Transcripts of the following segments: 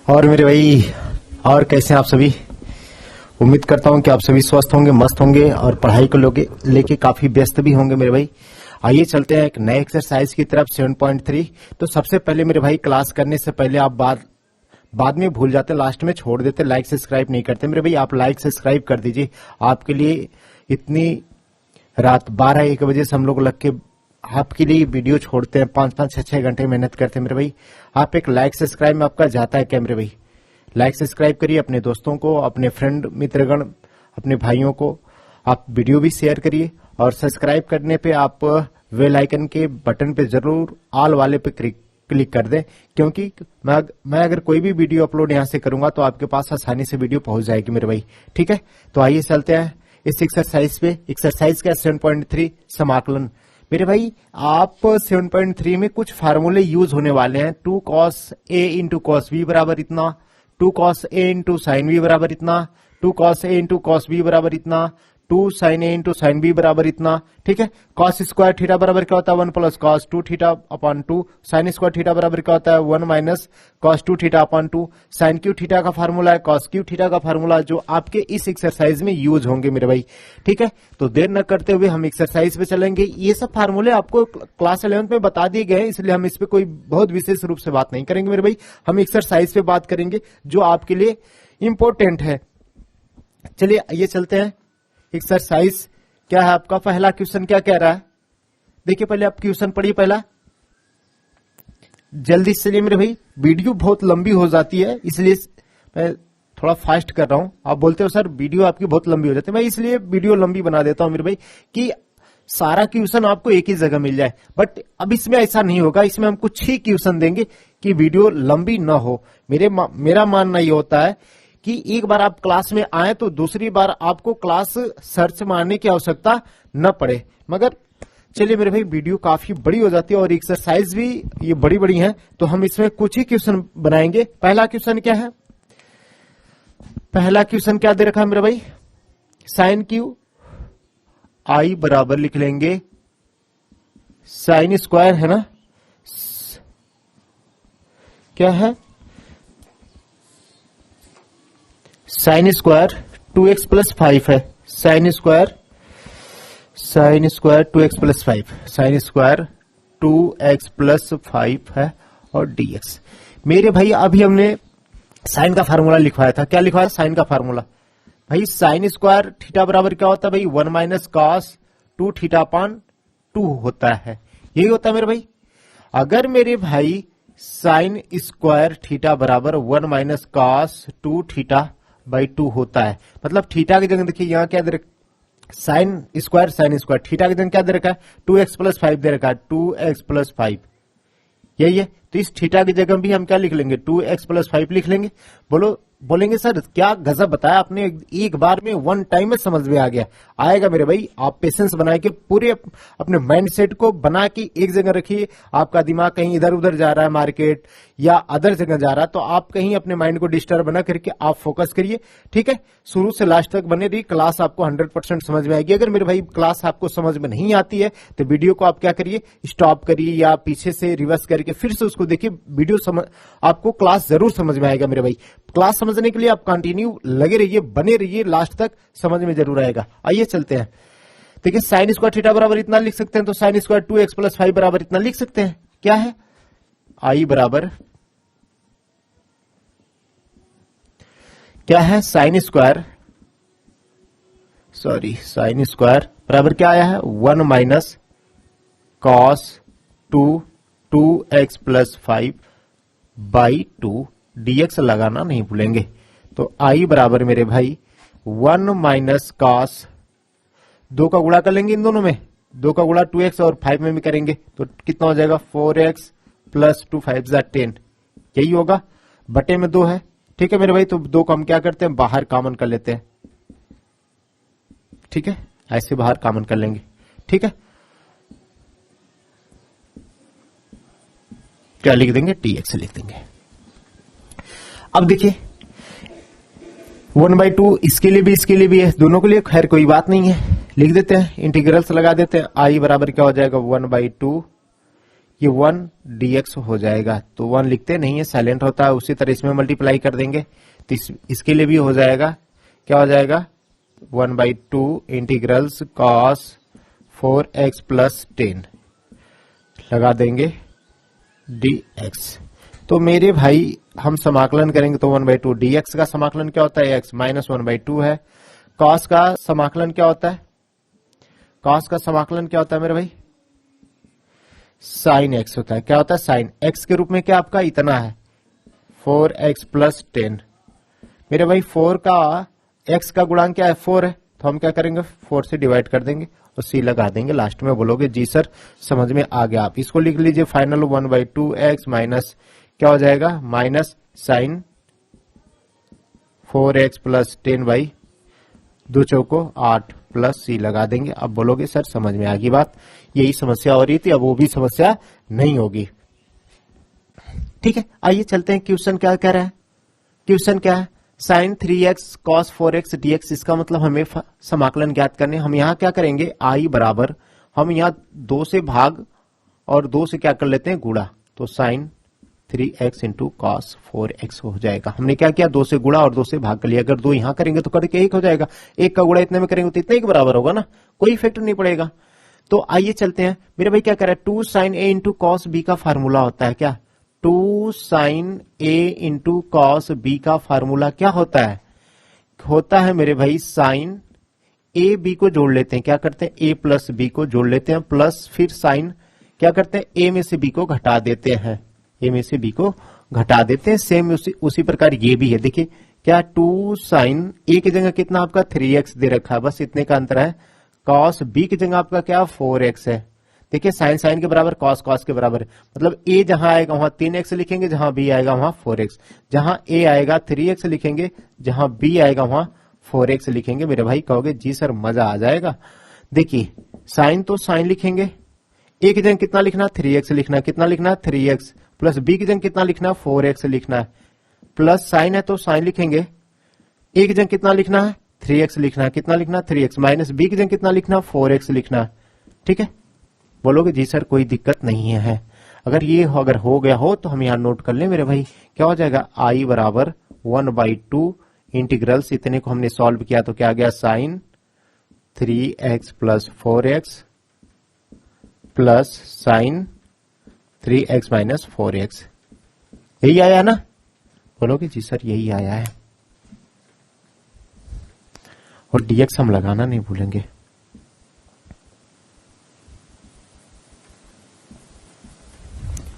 और मेरे भाई, और कैसे हैं आप सभी। उम्मीद करता हूं कि आप सभी स्वस्थ होंगे, मस्त होंगे और पढ़ाई को लेके काफी व्यस्त भी होंगे मेरे भाई। आइए चलते हैं एक नए एक्सरसाइज की तरफ 7.3। तो सबसे पहले मेरे भाई, क्लास करने से पहले आप बाद में भूल जाते, लास्ट में छोड़ देते, लाइक सब्सक्राइब नहीं करते मेरे भाई। आप लाइक सब्सक्राइब कर दीजिए। आपके लिए इतनी रात 12-1 बजे से हम लोग लग के आपके लिए वीडियो छोड़ते हैं, 5-5, 6-6 घंटे मेहनत करते हैं मेरे भाई। आप एक लाइक सब्सक्राइब में आपका जाता है क्या मेरे भाई। लाइक सब्सक्राइब करिए, अपने दोस्तों को, अपने फ्रेंड मित्रगण, अपने भाइयों को आप वीडियो भी शेयर करिए। और सब्सक्राइब करने पे आप बेल आइकन के बटन पे जरूर ऑल वाले पे क्लिक कर दें, क्योंकि मैं अगर कोई भी वीडियो अपलोड यहां से करूंगा तो आपके पास आसानी से वीडियो पहुंच जाएगी मेरे भाई। ठीक है, तो आइए चलते हैं इस एक्सरसाइज पे। एक्सरसाइज का 7.3 समाकलन। मेरे भाई, आप 7.3 में कुछ फार्मूले यूज होने वाले हैं। 2 cos a into cos b बराबर इतना, 2 cos a into sine b बराबर इतना, 2 cos a into cos b बराबर इतना, 2 sin a into sine b बराबर इतना। ठीक है, cos स्क्वायर थीटा बराबर क्या होता है 1 plus cos 2 theta upon 2। Sine square theta बराबर क्या होता है 1 minus cos 2 theta upon 2। Sine cube theta का फार्मूला है cos क्यू थीटा का फार्मूला, जो आपके इस एक्सरसाइज में यूज होंगे मेरे भाई। ठीक है, तो देर न करते हुए हम एक्सरसाइज पे चलेंगे। ये सब फार्मूले आपको क्लास 11th में बता दिए गए हैं, इसलिए हम इस पे कोई बहुत विशेष रूप से बात नहीं करेंगे मेरे भाई। हम एक्सरसाइज पे बात करेंगे जो आपके लिए इंपॉर्टेंट है। चलिए ये चलते हैं। एक्सरसाइज क्या है आपका, पहला क्वेश्चन क्या कह रहा है देखिए। पहले आप क्वेश्चन पढ़िए पहला, जल्दी से। चलिए मेरे भाई, वीडियो बहुत लंबी हो जाती है, इसलिए मैं थोड़ा फास्ट कर रहा हूं। आप बोलते हो सर वीडियो आपकी बहुत लंबी हो जाती है, मैं इसलिए वीडियो लंबी बना देता हूं मेरे भाई कि सारा क्वेश्चन आपको एक ही जगह मिल जाए। बट अब इसमें ऐसा नहीं होगा, इसमें हम कुछ ही क्वेश्चन देंगे कि वीडियो लंबी ना हो। मेरा मानना ये होता है कि एक बार आप क्लास में आए तो दूसरी बार आपको क्लास सर्च मारने की आवश्यकता न पड़े। मगर चलिए मेरे भाई, वीडियो काफी बड़ी हो जाती है और एक्सरसाइज भी ये बड़ी बड़ी हैं, तो हम इसमें कुछ ही क्वेश्चन बनाएंगे। पहला क्वेश्चन क्या है, पहला क्वेश्चन क्या दे रखा है मेरे भाई, साइन क्यू आई बराबर लिख लेंगे साइन स्क्वायर, है ना, क्या है साइन स्क्वायर 2x प्लस 5 है। Sine square 2x plus 5, sine square 2x plus 5 है और dx। मेरे भाई अभी हमने साइन का फार्मूला लिखवाया था। क्या लिखवाया साइन का फार्मूला भाई, साइन स्क्वायर थीटा बराबर क्या होता है भाई 1 माइनस cos 2 थीटा अपॉन 2 होता है। यही होता है मेरे भाई। अगर मेरे भाई साइन स्क्वायर थीटा बराबर 1 माइनस cos 2 थीटा बाई 2 होता है, मतलब थीटा की जगह देखिए यहाँ क्या दे रखा, साइन स्क्वायर थीटा की जगह क्या दे रखा है 2x प्लस 5 दे रखा है, 2x प्लस 5 यही है। तो इस थीटा की जगह भी हम क्या लिख लेंगे 2x प्लस 5 लिख लेंगे। बोलेंगे सर क्या गजब बताया आपने, एक बार में वन टाइम में समझ में आ गया। आएगा मेरे भाई, आप पेशेंस बनाए के पूरे अपने माइंड सेट को बना के एक जगह रखिए। आपका दिमाग कहीं इधर उधर जा रहा है, मार्केट या अदर जगह जा रहा है, तो आप कहीं अपने माइंड को डिस्टर्ब ना करके आप फोकस करिए। ठीक है, शुरू से लास्ट तक बने रही, क्लास आपको 100% समझ में आएगी। अगर मेरे भाई क्लास आपको समझ में नहीं आती है तो वीडियो को आप क्या करिए, स्टॉप करिए या पीछे से रिवर्स करके फिर से उसको देखिए। वीडियो आपको क्लास जरूर समझ में आएगा मेरे भाई। क्लास समझने के लिए आप कंटिन्यू लगे रहिए, बने रहिए, लास्ट तक समझ में जरूर आएगा। आइए चलते हैं। देखिए साइन स्क्वायर थीटा बराबर इतना लिख सकते हैं, तो साइन स्क्वायर 2x प्लस 5 बराबर इतना लिख सकते हैं। क्या है आई बराबर क्या है साइन स्क्वायर बराबर क्या आया है 1 minus cos 2x plus 5 by 2 dx लगाना नहीं भूलेंगे। तो आई बराबर मेरे भाई 1 माइनस cos 2 का गुणा कर लेंगे इन दोनों में, 2 का गुणा 2x और 5 में भी करेंगे तो कितना हो जाएगा 4x प्लस 2 5 10, यही होगा, बटे में 2 है। ठीक है मेरे भाई, तो 2 को हम क्या करते हैं बाहर कॉमन कर लेते हैं। ठीक है, ऐसे बाहर कॉमन कर लेंगे। ठीक है, क्या लिख देंगे dx लिख देंगे। अब देखिए 1/2 इसके लिए भी है, दोनों के लिए खैर कोई बात नहीं है, लिख देते हैं, इंटीग्रल्स लगा देते हैं। आई बराबर क्या हो जाएगा 1/2 ये 1 dx हो जाएगा। तो 1 लिखते नहीं है, साइलेंट होता है। उसी तरह इसमें मल्टीप्लाई कर देंगे तो इसके लिए भी हो जाएगा। क्या हो जाएगा? 1/2 इंटीग्रल्स cos 4x प्लस 10 लगा देंगे dx। तो मेरे भाई हम समाकलन करेंगे तो 1/2 dx का समाकलन क्या होता है? x माइनस 1/2 है। cos का समाकलन क्या होता है? cos का समाकलन क्या होता है मेरे भाई? साइन x होता है। क्या होता है? साइन x के रूप में क्या आपका इतना है 4x प्लस 10। मेरे भाई 4 का x का गुणांक क्या है? 4 है। तो हम क्या करेंगे? 4 से डिवाइड कर देंगे और c लगा देंगे। लास्ट में बोलोगे जी सर समझ में आ गया। आप इसको लिख लीजिए फाइनल 1/2x माइनस क्या हो जाएगा? माइनस साइन 4x प्लस 10 2 चौको 8 प्लस c लगा देंगे। अब बोलोगे सर समझ में आ गई बात, यही समस्या हो रही थी, अब वो भी समस्या नहीं होगी। ठीक है, आइए चलते हैं क्वेश्चन क्या कह रहा है। क्वेश्चन क्या है? Sine 3x cos 4x dx। इसका मतलब हमें समाकलन ज्ञात करने। हम यहाँ क्या करेंगे? आई बराबर हम यहाँ 2 से भाग और 2 से क्या कर लेते हैं? गुणा। तो sign 3x into cos 4x हो जाएगा। हमने क्या किया? 2 से गुणा और 2 से भाग कर लिया। अगर 2 यहां करेंगे तो करके 1 हो जाएगा। 1 का गुणा इतने में करेंगे तो इतने के बराबर होगा ना, कोई इफेक्ट नहीं पड़ेगा। तो आइए चलते हैं। मेरे भाई क्या कर रहा है? 2 sine a into cos B का फार्मूला होता है क्या? 2 sine a into cos B का फार्मूला क्या होता है? होता है मेरे भाई साइन a b को जोड़ लेते हैं। क्या करते हैं? a प्लस b को जोड़ लेते हैं, प्लस फिर साइन क्या करते हैं? a में से b को घटा देते हैं। a में से b को घटा देते हैं। सेम उसी प्रकार ये भी है। देखिए क्या 2 साइन a की जगह कितना आपका 3x दे रखा है, बस इतने का अंतर है। cos b की जगह आपका क्या 4x है। देखिए साइन साइन के बराबर, cos cos के बराबर, मतलब a जहां आएगा वहां 3x लिखेंगे, जहां b आएगा वहां 4x। जहां a आएगा 3x लिखेंगे, जहां b आएगा वहां 4x लिखेंगे। मेरे भाई कहोगे जी सर मजा आ जाएगा। देखिए साइन तो साइन लिखेंगे, a की जगह कितना लिखना? 3x लिखना। कितना लिखना? 3x प्लस b की जगह कितना लिखना? 4x लिखना है। प्लस साइन है तो साइन लिखेंगे, a की जगह कितना लिखना है? 3x लिखना है। कितना लिखना? 3x माइनस b की जगह कितना लिखना? 4x लिखना है। ठीक है, बोलोगे जी सर कोई दिक्कत नहीं है। अगर ये अगर हो गया हो तो हम यहाँ नोट कर लें मेरे भाई। क्या हो जाएगा? आई बराबर 1/2 इंटीग्रल्स, इतने को हमने सॉल्व किया तो क्या आ गया? Sine 3x plus 4x plus sine 3x minus 4x। यही आया ना? बोलोगे जी सर यही आया है। और dx हम लगाना नहीं भूलेंगे।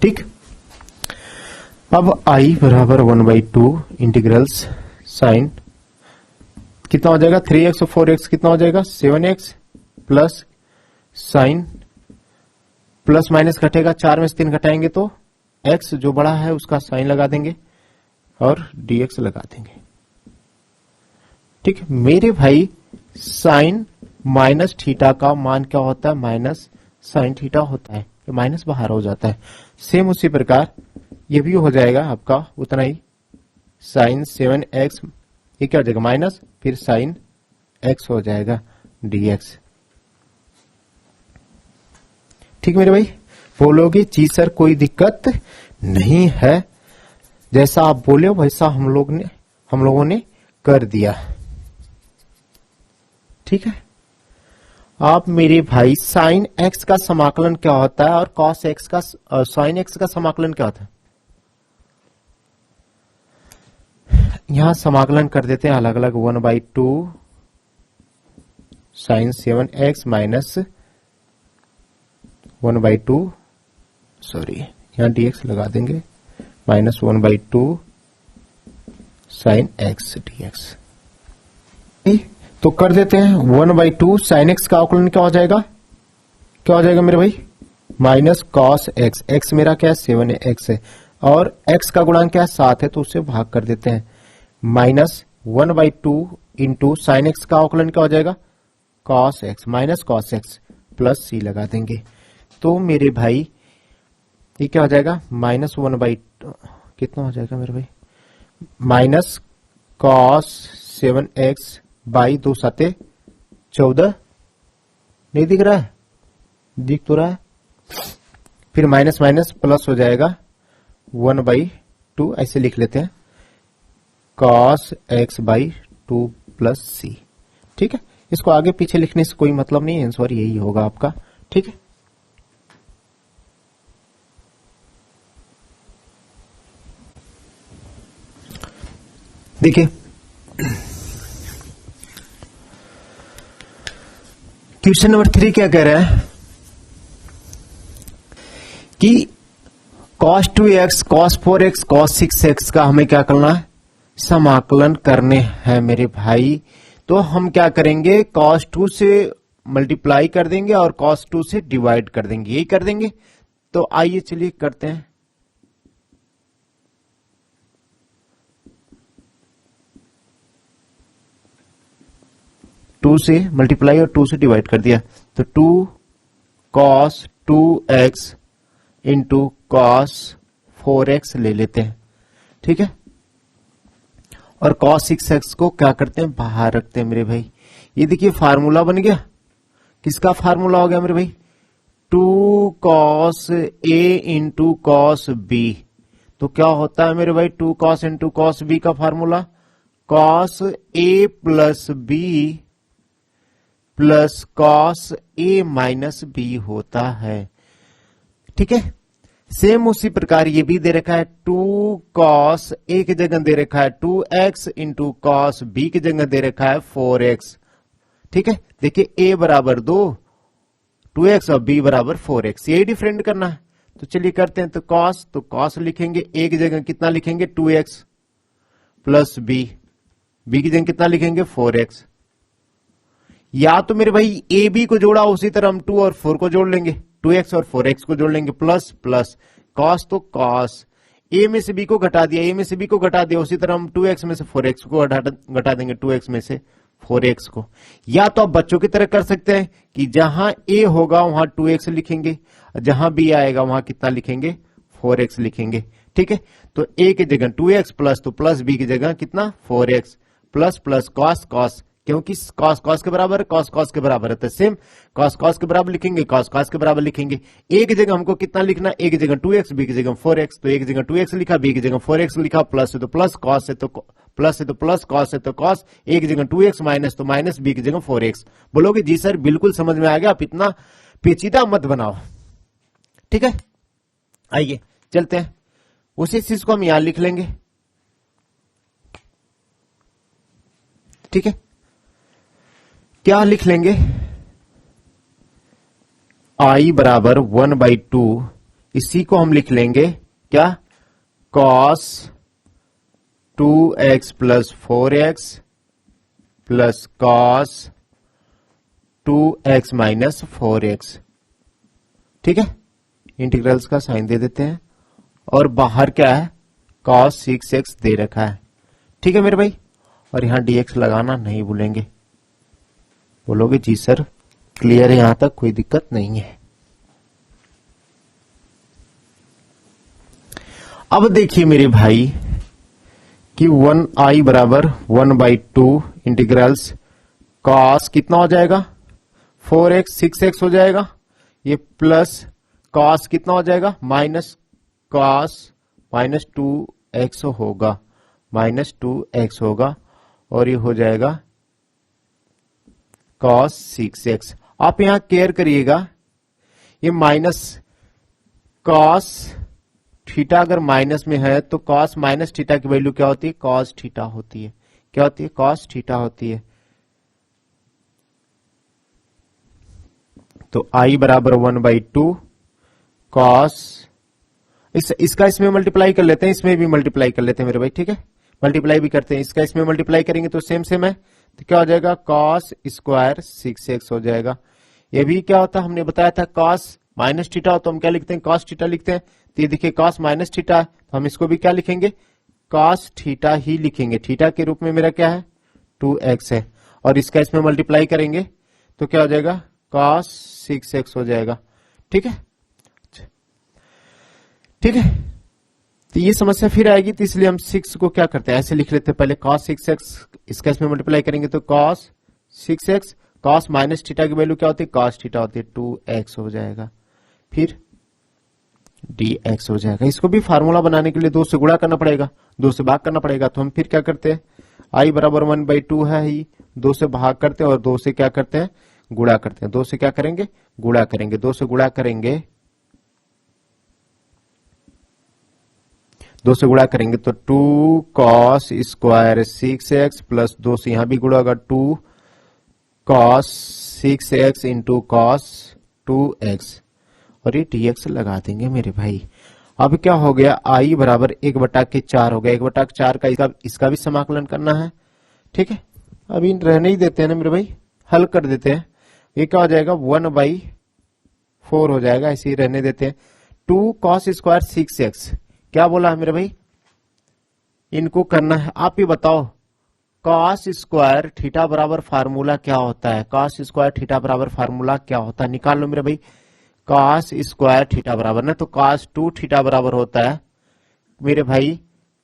ठीक, अब i बराबर 1/2 इंटीग्रल्स साइन कितना हो जाएगा? 3x और 4x कितना हो जाएगा? 7x plus sign plus minus घटेगा, 4 में से 3 घटाएंगे तो x जो बड़ा है उसका साइन लगा देंगे और dx लगा देंगे। ठीक, मेरे भाई साइन माइनस थीटा का मान क्या होता है? माइनस साइन थीटा होता है। ये माइनस बाहर हो जाता है। सेम उसी प्रकार ये भी हो जाएगा आपका उतना ही, साइन 7x ये क्या हो जाएगा? माइनस फिर साइन x हो जाएगा dx। ठीक मेरे भाई, बोलोगे जी सर कोई दिक्कत नहीं है। जैसा आप बोले वैसा हम लोगों ने कर दिया। ठीक है, आप मेरे भाई साइन x का समाकलन क्या होता है और cos x का साइन x का समाकलन क्या होता है? यहां समाकलन कर देते हैं अलग अलग। 1/2 साइन 7x माइनस 1/2 सॉरी यहां dx लगा देंगे, माइनस 1/2 साइन x dx। तो कर देते हैं 1/2 साइन x का अवकलन क्या हो जाएगा? क्या हो जाएगा मेरे भाई? Minus cos x। x मेरा क्या है? 7x है और x का गुणांक क्या है? 7 है, तो उससे भाग कर देते हैं। माइनस 1/2 इंटू साइन x का अवकलन क्या हो जाएगा? cos x minus cos x plus c लगा देंगे। तो मेरे भाई ये क्या हो जाएगा? माइनस 1/2 कितना हो जाएगा मेरे भाई? माइनस cos 7x बाई 2 7 14 नहीं दिख रहा है? दिख तो रहा है। फिर माइनस माइनस प्लस हो जाएगा 1/2, ऐसे लिख लेते हैं cos x/2 प्लस सी। ठीक है, इसको आगे पीछे लिखने से कोई मतलब नहीं है, आंसर यही होगा आपका। ठीक है, देखिए क्वेश्चन नंबर 3 क्या कह रहा है कि cos 2x, cos 4x, cos 6x का हमें क्या करना है, समाकलन करने हैं मेरे भाई। तो हम क्या करेंगे, cos 2 से मल्टीप्लाई कर देंगे और cos 2 से डिवाइड कर देंगे, यही कर देंगे। तो आइए चलिए करते हैं। टू से मल्टीप्लाई और 2 से डिवाइड कर दिया, तो 2 cos 2x into cos 4x ले लेते हैं। ठीक है, और cos 6x को क्या करते हैं, बाहर रखते हैं मेरे भाई। ये देखिए फार्मूला बन गया, किसका फार्मूला हो गया मेरे भाई, 2 cos a into cos b। तो क्या होता है मेरे भाई, 2 cos इंटू cos b का formula cos a plus b plus cos a minus b होता है। ठीक है, सेम उसी प्रकार ये भी दे रखा है, 2 cos a की जगह दे रखा है 2x इंटू cos b की जगह दे रखा है 4x। ठीक है, देखिए a बराबर 2 2x और b बराबर 4x, यही डिफरेंट करना है। तो चलिए करते हैं, तो cos लिखेंगे, a की जगह कितना लिखेंगे 2x प्लस b की जगह कितना लिखेंगे 4x। या तो मेरे भाई ए बी को जोड़ा, उसी तरह हम 2 और 4 को जोड़ लेंगे, 2x और 4x को जोड़ लेंगे, प्लस प्लस cos, तो cos a में से b को घटा दिया, a में से b को घटा दिया, उसी तरह हम 2x में से 4x को घटा देंगे, 2x में से 4x को। या तो आप बच्चों की तरह कर सकते हैं कि जहां a होगा वहां 2x लिखेंगे, जहां b आएगा वहां कितना लिखेंगे 4x लिखेंगे। ठीक है, तो a की जगह 2x प्लस, तो प्लस b की जगह कितना 4x प्लस प्लस cos, क्योंकि cos के बराबर, cos के बराबर है, तो सेम cos के बराबर लिखेंगे, cos के बराबर लिखेंगे। a की जगह हमको कितना लिखना, a की जगह 2x, b की जगह 4x, तो a की जगह 2x लिखा, b की जगह 4x लिखा, प्लस है तो प्लस, cos है तो प्लस है तो प्लस, cos है तो cos, a की जगह 2x माइनस तो माइनस, b की जगह 4x। बोलोगे जी सर बिल्कुल समझ में आ गया, आप इतना पेचीदा मत बनाओ। ठीक है, आइए चलते हैं, उसी चीज को हम यहां लिख लेंगे। ठीक है, क्या लिख लेंगे, i बराबर 1/2, इसी को हम लिख लेंगे क्या, cos 2x plus 4x plus cos 2x minus 4x। ठीक है, इंटीग्रल्स का साइन दे देते हैं, और बाहर क्या है cos 6x दे रखा है। ठीक है मेरे भाई, और यहां dx लगाना नहीं भूलेंगे। बोलोगे जी सर क्लियर है, यहां तक कोई दिक्कत नहीं है। अब देखिए मेरे भाई कि 1i बराबर 1/2 इंटीग्रल्स cos कितना हो जाएगा 4x 6x हो जाएगा, ये प्लस cos कितना हो जाएगा माइनस cos माइनस 2x होगा, माइनस 2x होगा, और ये हो जाएगा cos 6x। आप यहां केयर करिएगा, ये माइनस cos थीटा अगर माइनस में है तो cos माइनस थीटा की वैल्यू क्या होती है, cos थीटा होती है। क्या होती है, cos थीटा होती है। तो i बराबर 1/2 cos, इसका इसमें मल्टीप्लाई कर लेते हैं, इसमें भी मल्टीप्लाई कर लेते हैं मेरे भाई। ठीक है, मल्टीप्लाई भी करते हैं, इसका इसमें मल्टीप्लाई करेंगे तो सेम सेम है, तो क्या हो जाएगा cos स्क्वायर 6x हो जाएगा। ये भी क्या होता है, हमने बताया था cos माइनस थीटा हो तो हम क्या लिखते हैं, cos थीटा लिखते हैं। तो ये देखिए cos माइनस थीटा है, तो हम इसको भी क्या लिखेंगे, cos थीटा ही लिखेंगे। थीटा के रूप में मेरा क्या है 2x है, और इसका इसमें मल्टीप्लाई करेंगे तो क्या हो जाएगा cos 6x हो जाएगा। ठीक है, ठीक है, तो ये समस्या फिर आएगी, तो इसलिए हम 6 को क्या करते हैं, ऐसे लिख लेते हैं पहले cos 6x, इसका इसमें मल्टीप्लाई करेंगे तो cos 6x, cos minus theta की वैल्यू क्या होती है, cos थीटा होती है 2x हो जाएगा। फिर dx हो जाएगा। इसको भी फार्मूला बनाने के लिए 2 से गुणा करना पड़ेगा, 2 से भाग करना पड़ेगा। तो हम फिर क्या करते हैं, i बराबर 1/2 है ही, 2 से भाग करते हैं और 2 से क्या करते हैं, गुणा करते हैं। 2 से क्या करेंगे, गुणा करेंगे। 2 से गुणा करेंगे, 2 से गुणा करेंगे तो 2 cos स्क्वायर 6x प्लस 2 से यहां भी गुणा होगा 2 cos 6x into cos 2x और ये dx लगा देंगे मेरे भाई। अब क्या हो गया, i बराबर 1/4 हो गया। 1/4 का इसका भी समाकलन करना है, ठीक है। अभी रहने ही देते हैं ना मेरे भाई, हल कर देते हैं। ये क्या हो जाएगा, 1/4 हो जाएगा, ऐसे ही रहने देते हैं। 2 cos स्क्वायर 6x क्या बोला है मेरे भाई, इनको करना है। आप ही बताओ cos स्क्वायर थीटा बराबर फार्मूला क्या होता है, cos स्क्वायर थीटा बराबर फार्मूला क्या होता है, निकाल लो मेरे भाई। cos स्क्वायर थीटा बराबर ना, तो cos 2 थीटा बराबर होता है मेरे भाई,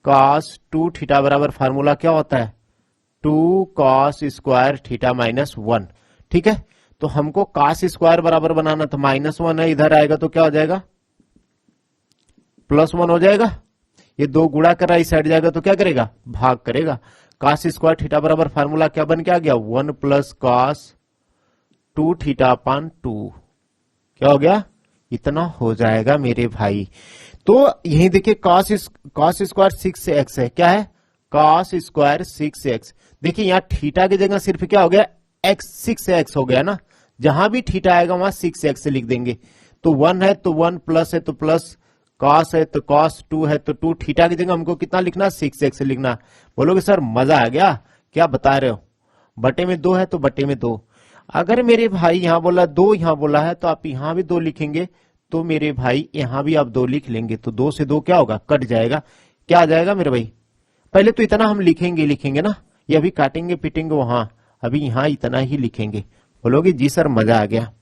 cos 2 थीटा बराबर फार्मूला क्या होता है, 2 cos स्क्वायर थीटा -1, ठीक है। तो हमको cos स्क्वायर बराबर बनाना, तो -1 है, इधर आएगा तो क्या हो जाएगा, +1 हो जाएगा। ये 2 गुणा कर रहा है, इस साइड जाएगा तो क्या करेगा, भाग करेगा। cos स्क्वायर थीटा बराबर फार्मूला क्या बन के आ गया, 1 + cos 2 थीटा अपान 2, क्या हो गया, इतना हो जाएगा मेरे भाई। तो यही देखिए cos स्क्वायर 6x है, क्या है, cos स्क्वायर 6x। देखिए यहाँ थीटा की जगह सिर्फ क्या हो गया, x 6x हो गया ना, जहां भी थीटा आएगा वहां 6x से लिख देंगे। तो 1 है तो 1, प्लस है तो प्लस, cos है तो cos, 2 है तो 2, थीटा की जगह हमको कितना लिखना, 6x लिखना। बोलोगे सर मजा आ गया, क्या बता रहे हो, बटे में 2 है तो बटे में 2। अगर मेरे भाई यहां बोला 2, यहां बोला है तो आप यहां भी 2 लिखेंगे, तो मेरे भाई यहां भी आप 2 लिख लेंगे, तो 2 से 2 क्या होगा, कट जाएगा। क्या आ जाएगा मेरे भाई, पहले तो इतना हम लिखेंगे ना, ये अभी काटेंगे पीटेंगे वहां, अभी यहां इतना ही लिखेंगे। बोलोगे जी सर मजा आ गया,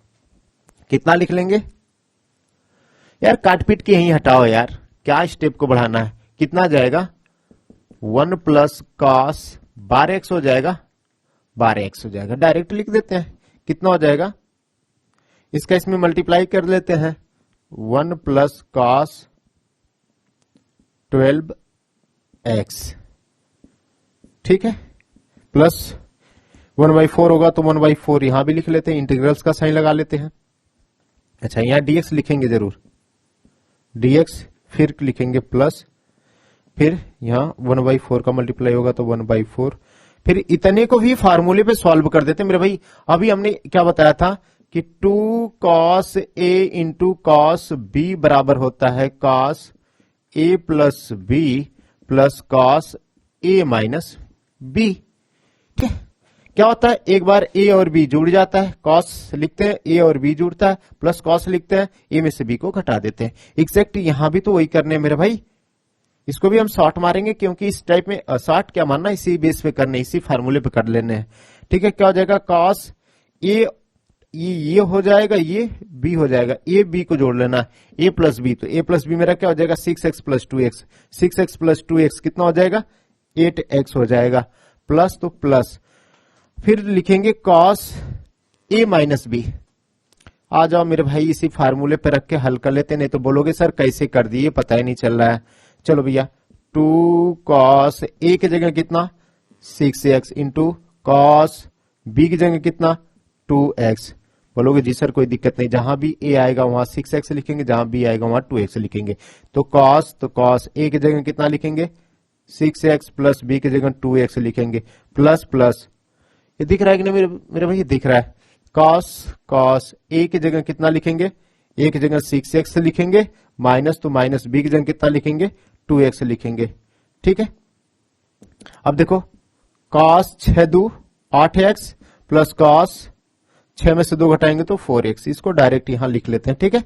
कितना लिख लेंगे यार, काट पीट के यही हटाओ यार, क्या स्टेप को बढ़ाना है। कितना जाएगा, 1 + cos 12x हो जाएगा, 12x हो जाएगा, डायरेक्ट लिख देते हैं। कितना हो जाएगा, इसका इसमें मल्टीप्लाई कर लेते हैं, 1 + cos 12x, ठीक है, प्लस 1/4 होगा तो 1/4 यहां भी लिख लेते हैं, इंटीग्रल्स का साइन लगा लेते हैं। अच्छा यहां dx लिखेंगे जरूर, dx फिर लिखेंगे प्लस, फिर यहां 1/4 का मल्टीप्लाई होगा तो 1/4, फिर इतने को भी फार्मूले पे सॉल्व कर देते हैं मेरे भाई। अभी हमने क्या बताया था कि 2 cos a into cos b बराबर होता है cos a plus b plus cos a minus b, ठीक है। क्या होता है, एक बार a और b जुड़ जाता है, cos लिखते हैं, a और b जुड़ता है, प्लस cos लिखते हैं, a में से b को घटा देते हैं। एग्जैक्ट यहां भी तो वही करने मेरे भाई, इसको भी हम शॉर्ट मारेंगे, क्योंकि इस टाइप में शॉर्ट क्या मानना, इसी बेस पे करने, इसी फार्मूले पे कर लेने हैं, ठीक है। क्या हो जाएगा, cos a ये हो जाएगा, ये b हो जाएगा, a b को जोड़ लेना, a प्लस b, तो a प्लस b मेरा क्या हो जाएगा, 6x + 2x, 6x + 2x कितना हो जाएगा, 8x हो जाएगा, प्लस तो प्लस, फिर लिखेंगे cos a माइनस b। आ जाओ मेरे भाई, इसी फार्मूले पे रख के हल कर लेते, नहीं तो बोलोगे सर कैसे कर दिए पता ही नहीं चल रहा है। चलो भैया, 2 cos a की जगह कितना, 6x इंटू cos b की जगह कितना, 2x। बोलोगे जी सर कोई दिक्कत नहीं, जहां भी a आएगा वहां 6x लिखेंगे, जहां b आएगा वहां 2x लिखेंगे। तो cos a की जगह कितना लिखेंगे, 6x प्लस b की जगह 2x लिखेंगे, प्लस प्लस, ये दिख रहा है कि नहीं मेरे भाई, ये दिख रहा है। cos a की जगह कितना लिखेंगे, a की जगह 6x लिखेंगे, माइनस तो माइनस, b की जगह कितना लिखेंगे, 2x लिखेंगे, ठीक है। अब देखो cos 6 2 8x प्लस cos 6 में से 2 घटाएंगे तो 4x, इसको डायरेक्ट यहां लिख लेते हैं, ठीक है।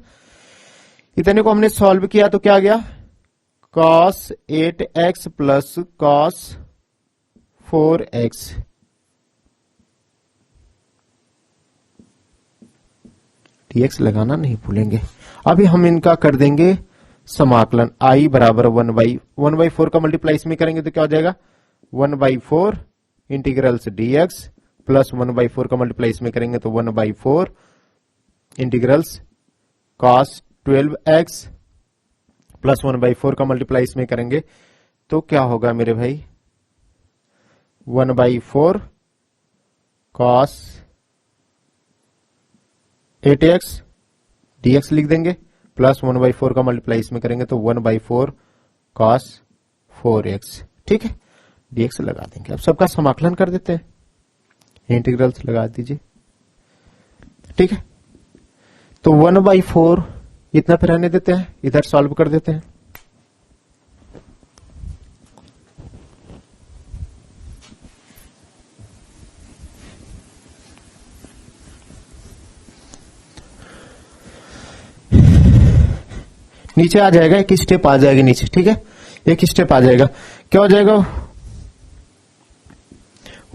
इतने को हमने सॉल्व किया तो क्या आ गया, cos 8x plus cos 4x, dx लगाना नहीं भूलेंगे। अभी हम इनका कर देंगे समाकलन, i बराबर 1/4 का मल्टीप्लाई इसमें करेंगे तो क्या हो जाएगा, 1/4 इंटीग्रल्स dx प्लस 1/4 का मल्टीप्लाई इसमें करेंगे तो 1/4 इंटीग्रल्स cos 12x प्लस 1/4 का मल्टीप्लाई इसमें करेंगे तो क्या होगा मेरे भाई, 1/4 cos 8x dx लिख देंगे, प्लस 1/4 का मल्टीप्लाई इसमें करेंगे तो 1/4 cos 4x, ठीक है, dx लगा देंगे। अब सबका समाकलन कर देते हैं, इंटीग्रल्स लगा दीजिए, ठीक है। तो 1/4 इतना पे रहने देते हैं, इधर सॉल्व कर देते हैं। नीचे आ जाएगा, एक स्टेप आ जाएगा नीचे, ठीक है, एक स्टेप आ जाएगा। क्या हो जाएगा,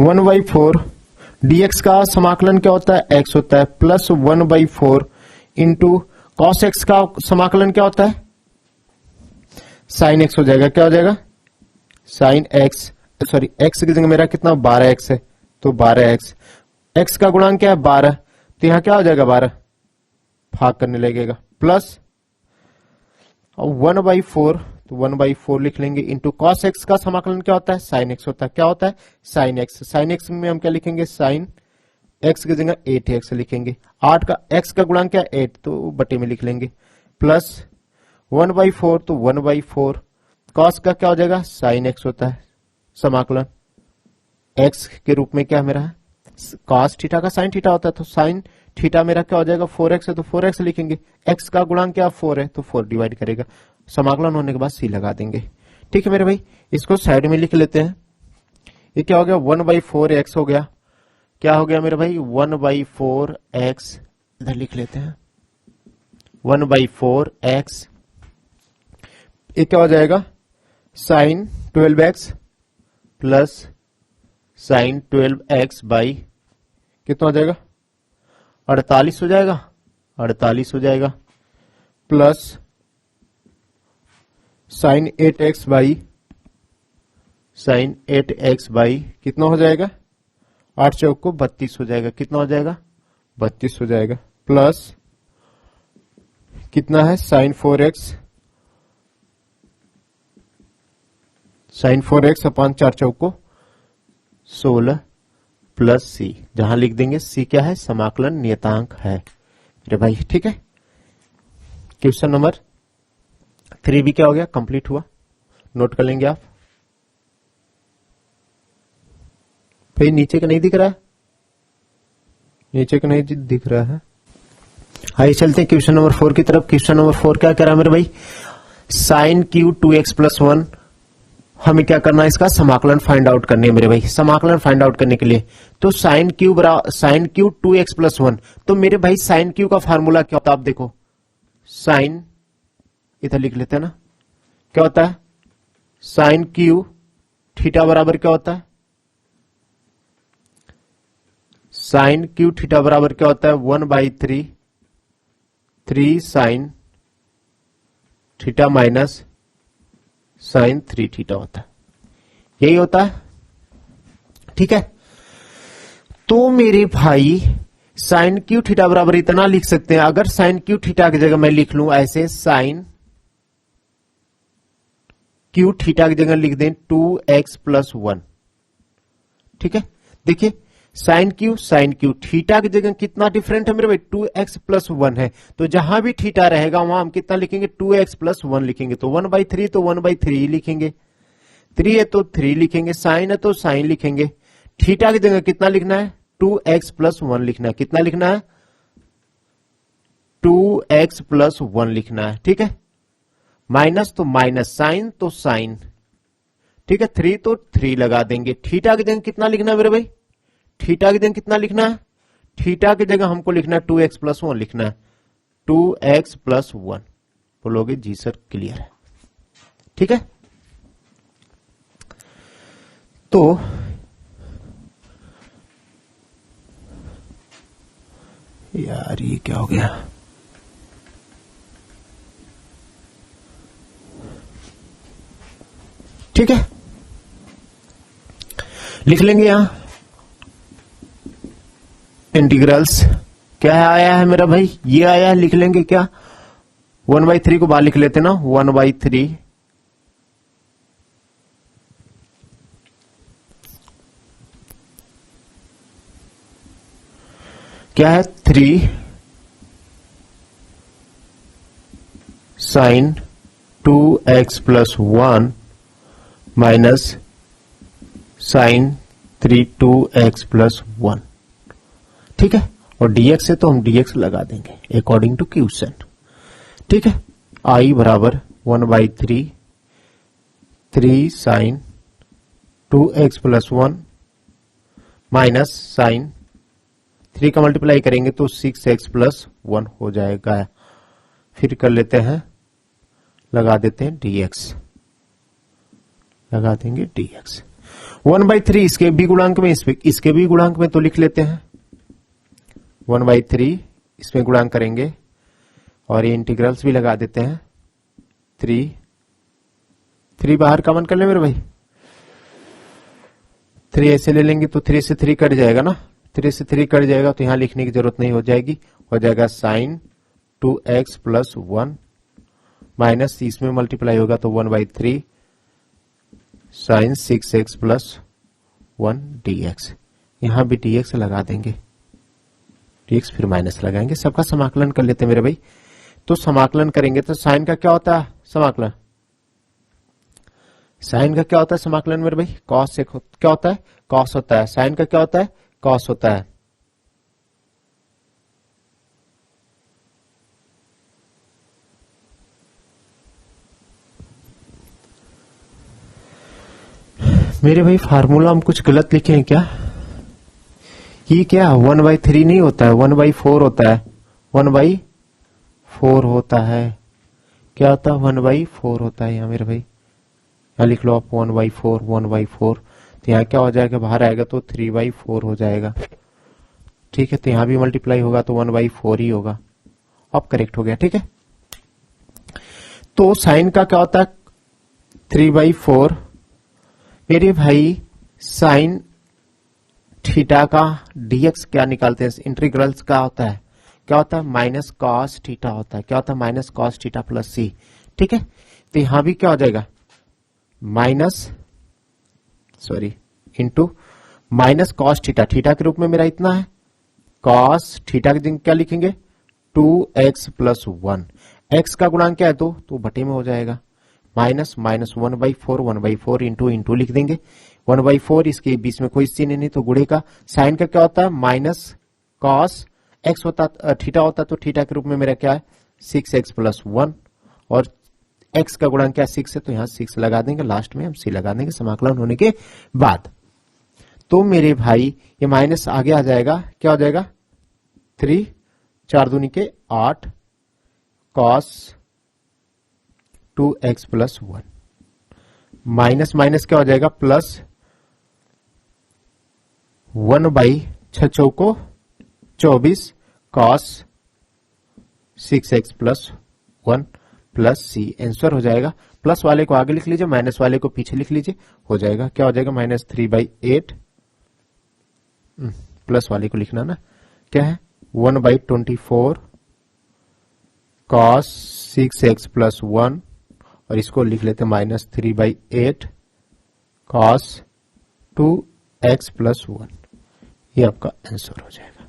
1/4 dx का समाकलन क्या होता है, x होता है, प्लस 1/4 इंटू कॉस एक्स का समाकलन क्या होता है, साइन एक्स हो जाएगा। क्या हो जाएगा, साइन एक्स, सॉरी एक्स की जगह मेरा कितना 12x है, तो 12x, x का गुणांक क्या है 12, तो यहां क्या हो जाएगा 12, भाग करने लगेगा, प्लस 1/4, तो 1/4 लिख लेंगे इंटू कॉस एक्स का समाकलन क्या होता है, साइन एक्स होता है। क्या होता है, साइन एक्स, साइन एक्स में हम क्या लिखेंगे, साइन एक्स की जगह 8x लिखेंगे, 8 का x का गुणांक क्या 8, तो बटे में लिख लेंगे, प्लस 1/4, तो 1/4 कॉस का क्या हो जाएगा, साइन एक्स होता है, समाकलन x के रूप में क्या मेरा है, कॉस थीटा का साइन थीटा होता है, तो साइन थीटा मेरा क्या हो जाएगा 4x है, तो 4x लिखेंगे, x का गुणांक क्या 4 है, तो 4 डिवाइड करेगा, समाकलन होने के बाद c लगा देंगे, ठीक है मेरे भाई। इसको साइड में लिख लेते हैं, ये क्या हो गया 1/4x हो गया, क्या हो गया मेरे भाई 1/4x, इधर लिख लेते हैं 1/4x, ये क्या हो जाएगा sign 12x plus sign 12x by कितना हो जाएगा 48 हो जाएगा, 48 हो जाएगा, plus sign 8x by sine 8x by कितना हो जाएगा 8 चौक को 32 हो जाएगा, कितना हो जाएगा 32 हो जाएगा, प्लस कितना है साइन 4x अपान 4 चौक को 16 प्लस सी, जहां लिख देंगे सी क्या है, समाकलन नियतांक है मेरे भाई, ठीक है। क्वेश्चन नंबर 3 भी क्या हो गया, कंप्लीट हुआ, नोट कर लेंगे आप। भाई नीचे का नहीं दिख रहा है, नीचे का नहीं दिख रहा है, आइए चलते हैं क्वेश्चन नंबर 4 की तरफ। क्वेश्चन नंबर 4 क्या कह रहा है मेरे भाई, साइन क्यू 2x + 1, हमें क्या करना है, इसका समाकलन फाइंड आउट करनी है मेरे भाई। समाकलन फाइंड आउट करने के लिए तो साइन क्यू 2x + 1, तो मेरे भाई साइन क्यू का फार्मूला क्या होता है, आप देखो, साइन इधर लिख लेते हैं ना, क्या होता है साइन क्यू थीटा बराबर क्या होता है, साइन क्यू थीटा बराबर क्या होता है 1/3 साइन थीटा माइनस साइन 3 थीटा होता है, यही होता है, ठीक है। तो मेरे भाई साइन क्यू थीटा बराबर इतना लिख सकते हैं, अगर साइन क्यू थीटा की जगह मैं लिख लूं ऐसे, साइन क्यू थीटा की जगह लिख दें 2x + 1, ठीक है। देखिए साइन क्यू थीटा की जगह कितना डिफरेंट है मेरे भाई, 2x + 1 है, तो जहां भी थीटा रहेगा वहां हम कितना लिखेंगे 2x + 1 लिखेंगे, तो 1/3 तो 1/3 लिखेंगे, 3 है तो 3 लिखेंगे, साइन है तो साइन लिखेंगे, थीटा की जगह कितना लिखना है 2x + 1 लिखना है, कितना लिखना है 2x + 1 लिखना है, ठीक है। माइनस तो माइनस, साइन तो साइन, ठीक है, 3 तो 3 लगा देंगे, थीटा की जगह कितना लिखना है मेरे भाई, थीटा की जगह कितना लिखना है, थीटा की जगह हमको लिखना है 2x + 1 लिखना है, 2x + 1, बोलोगे जी सर क्लियर है, ठीक है। तो यार ये क्या हो गया, ठीक है, लिख लेंगे यहां इंटीग्रल्स क्या आया है मेरा भाई, ये आया है, लिख लेंगे क्या 1/3 को बाहर लिख लेते ना, 1/3 क्या है, 3 sine 2x plus 1 minus sine 3 2x plus 1। ठीक है, और dx है तो हम dx लगा देंगे अकॉर्डिंग टू क्वेश्चन। ठीक है, I बराबर 1/3 3 sine 2x plus 1 minus sine 3 का मल्टीप्लाई करेंगे तो 6x प्लस 1 हो जाएगा। फिर कर लेते हैं, लगा देते हैं dx, लगा देंगे dx। 1/3 इसके भी गुणांक में, इसके भी गुणांक में तो लिख लेते हैं 1/3 इसमें गुणांक करेंगे और ये इंटीग्रल्स भी लगा देते हैं। 3 बाहर कॉमन कर ले मेरे भाई, 3 ऐसे ले लेंगे तो 3 से 3 कट जाएगा ना, 3 से 3 कट जाएगा तो यहां लिखने की जरूरत नहीं, हो जाएगा साइन 2x प्लस 1 माइनस इसमें मल्टीप्लाई होगा तो 1/3 साइन 6x प्लस 1 dx। यहां भी dx लगा देंगे, dx फिर माइनस लगाएंगे। सबका समाकलन कर लेते हैं मेरे भाई। तो समाकलन करेंगे तो साइन का क्या होता है समाकलन, साइन का क्या होता है समाकलन मेरे भाई, कॉस से क्या होता है, कॉस होता है। साइन का क्या होता है, कॉस होता है। मेरे भाई फार्मूला हम कुछ गलत लिखे हैं क्या, ये क्या 1/3 नहीं होता है, 1/4 होता है, 1/4 होता है। क्या होता है, 1/4 होता है यहाँ मेरे भाई। यहाँ लिख लो आप 1/4 तो यहाँ क्या हो जाएगा, बाहर आएगा तो 3/4 हो जाएगा। ठीक है, तो यहाँ भी मल्टीप्लाई होगा तो 1/4 ही होगा। अब करेक्ट हो गया। ठीक है, तो साइन का क्या होता है 3/4 मेरे भाई। साइन थीटा का dx क्या निकालते हैं, इंटीग्रल्स का होता है, क्या होता है माइनस कॉस थीटा होता है। क्या होता है, माइनस कॉस थीटा प्लस सी। ठीक है, तो यहां भी क्या हो जाएगा, into minus cos theta, theta के रूप में मेरा इतना है, कॉस थीटा की जगह क्या लिखेंगे 2x प्लस 1। x का गुणांक क्या है तो बटे में हो जाएगा, माइनस 1/4 इंटू लिख देंगे 1/4, इसके बीच में कोई चिन्ह नहीं तो गुणे का। साइन का क्या होता है माइनस कॉस x होता, थीटा होता तो थीटा के रूप में मेरा क्या है 6x प्लस 1, और x का गुणांक क्या 6 है तो यहाँ 6 लगा देंगे, लास्ट में हम c लगा देंगे समाकलन होने के बाद। तो मेरे भाई ये माइनस आगे आ जाएगा, क्या हो जाएगा 3 4 दूनी के 8 cos 2x plus 1 minus minus क्या हो जाएगा प्लस 1/6 चौको 24 कॉस 6x प्लस 1 प्लस सी। आंसर हो जाएगा, प्लस वाले को आगे लिख लीजिए, माइनस वाले को पीछे लिख लीजिए, हो जाएगा क्या हो जाएगा -3/8, प्लस वाले को लिखना ना, क्या है 1/24 कॉस 6x प्लस 1, और इसको लिख लेते -3/8 कॉस 2x प्लस 1। ये आपका आंसर हो जाएगा।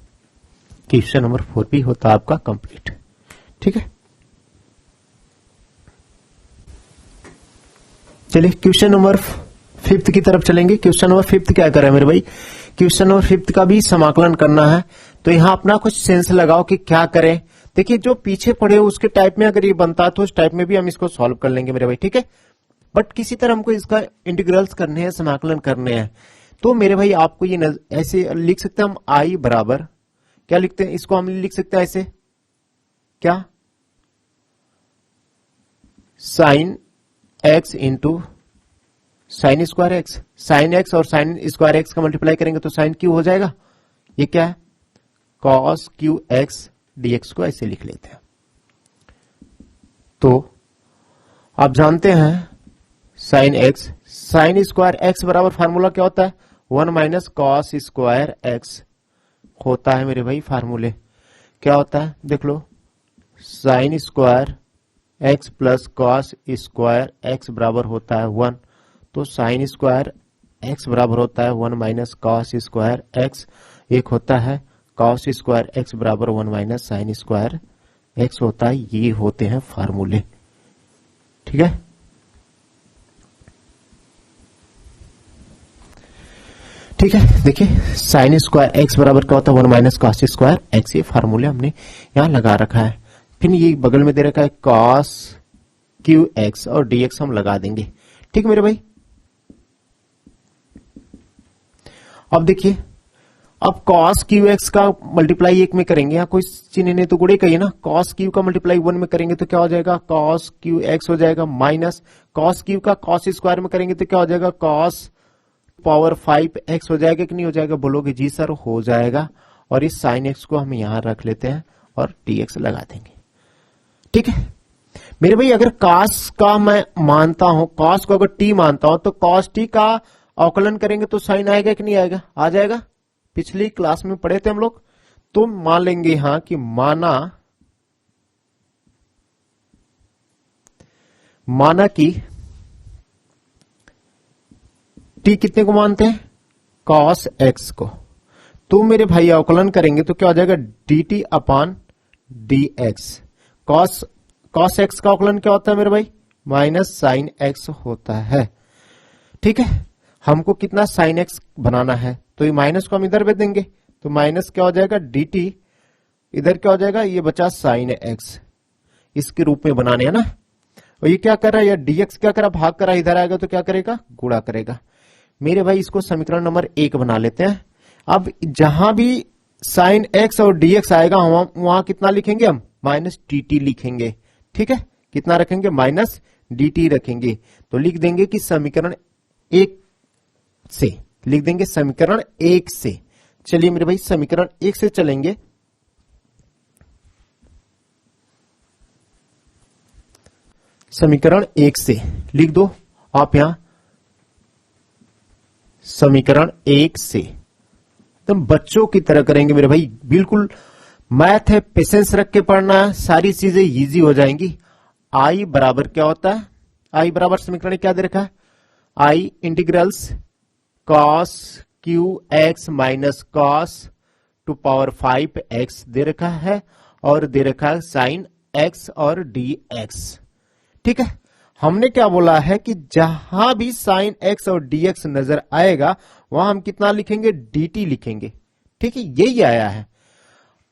क्वेश्चन नंबर 4 भी होता है आपका कंप्लीट। ठीक है, चलिए क्वेश्चन नंबर 5 की तरफ चलेंगे। क्वेश्चन नंबर 5 क्या कर रहा है मेरे भाई, क्वेश्चन नंबर 5 का भी समाकलन करना है। तो यहां अपना कुछ सेंस लगाओ कि क्या करें। देखिए जो पीछे पड़े हो उसके टाइप में अगर ये बनता है तो उस टाइप में भी हम इसको सॉल्व कर लेंगे मेरे भाई। ठीक है, बट किसी तरह हमको इसका इंटीग्रल्स करने हैं, समाकलन करने हैं। तो मेरे भाई आपको ये ऐसे लिख सकते हैं हम, आई बराबर क्या लिखते हैं, इसको हम लिख सकते हैं ऐसे, क्या sine x into sine square x, sign x और साइन स्क्वायर एक्स का मल्टीप्लाई करेंगे तो साइन क्यू हो जाएगा। ये क्या है कॉस क्यू एक्स डीएक्स को ऐसे लिख लेते हैं। तो आप जानते हैं sine x, sign square x बराबर फार्मूला क्या होता है 1 माइनस कॉस स्क्वायर एक्स होता है मेरे भाई। फार्मूले क्या होता है देख लो, sine square x plus cos square x बराबर होता है 1। तो साइन स्क्वायर एक्स बराबर होता है 1 माइनस कॉस स्क्वायर एक्स। एक होता है कॉस स्क्वायर एक्स बराबर 1 माइनस साइन स्क्वायर एक्स होता है। ये होते हैं फार्मूले। ठीक है, ठीक है। देखिए साइन स्क्वायर एक्स बराबर क्या होता है 1 माइनस कॉस स्क्वायर एक्स। ये फार्मूले हमने यहां लगा रखा है। फिर ये बगल में दे रखा है कॉस क्यू एक्स और डी एक्स हम लगा देंगे। ठीक मेरे भाई, अब देखिए, अब कॉस क्यू एक्स का मल्टीप्लाई 1 में करेंगे, यहाँ कोई चिन्ह नहीं तो गुणे का ही ना। कॉस क्यू का मल्टीप्लाई 1 में करेंगे तो क्या हो जाएगा, कॉस क्यू एक्स हो जाएगा, माइनस कॉस क्यू का कॉस स्क्वायर में करेंगे तो क्या हो जाएगा, कॉस पावर 5 एक्स हो जाएगा कि नहीं हो जाएगा। बोलोगे जी सर हो जाएगा। और इस साइन एक्स को हम यहां रख लेते हैं और टी एक्स लगा देंगे। ठीक है मेरे भाई, अगर कॉस का मैं मानता हूं, कॉस को अगर टी मानता हूं तो कॉस टी का अवकलन करेंगे तो साइन आएगा कि नहीं आएगा, आ जाएगा। पिछली क्लास में पढ़े थे हम लोग। तो मान लेंगे यहां कि माना कि टी कितने को मानते हैं, कॉस एक्स को। तो मेरे भाई अवकलन करेंगे तो क्या हो जाएगा, D T upon D x. Cos x का अवकलन क्या होता है मेरे भाई, माइनस साइन एक्स होता है। ठीक है, हमको कितना साइन एक्स बनाना है तो ये माइनस को हम इधर भेज देंगे तो माइनस क्या हो जाएगा डी टी, इधर क्या हो जाएगा, ये बचा साइन एक्स। इसके रूप में बनाने है ना। और ये क्या कर रहा है, या डीएक्स क्या कर रहा है, भाग कर रहा है, इधर आएगा तो क्या करेगा, गुणा करेगा। मेरे भाई इसको समीकरण नंबर 1 बना लेते हैं। अब जहां भी साइन एक्स और डीएक्स आएगा वहां कितना लिखेंगे हम, माइनस डी लिखेंगे। ठीक है, कितना रखेंगे, माइनस डी रखेंगे। तो लिख देंगे कि समीकरण 1 से, लिख देंगे समीकरण 1 से। चलिए मेरे भाई समीकरण 1 से चलेंगे। समीकरण 1 से लिख दो आप यहां, समीकरण 1 से एकदम बच्चों की तरह करेंगे मेरे भाई। बिल्कुल मैथ है, पेशेंस रख के पढ़ना है, सारी चीजें इजी हो जाएंगी। आई बराबर क्या होता है, आई बराबर समीकरण क्या दे रखा है, I integrals cos Q x minus cos two power 5 x दे रखा है, और दे रखा है साइन एक्स और डी एक्स। ठीक है, हमने क्या बोला है कि जहां भी साइन एक्स और डी एक्स नजर आएगा वहां हम कितना लिखेंगे, डी टी लिखेंगे। ठीक है, यही आया है।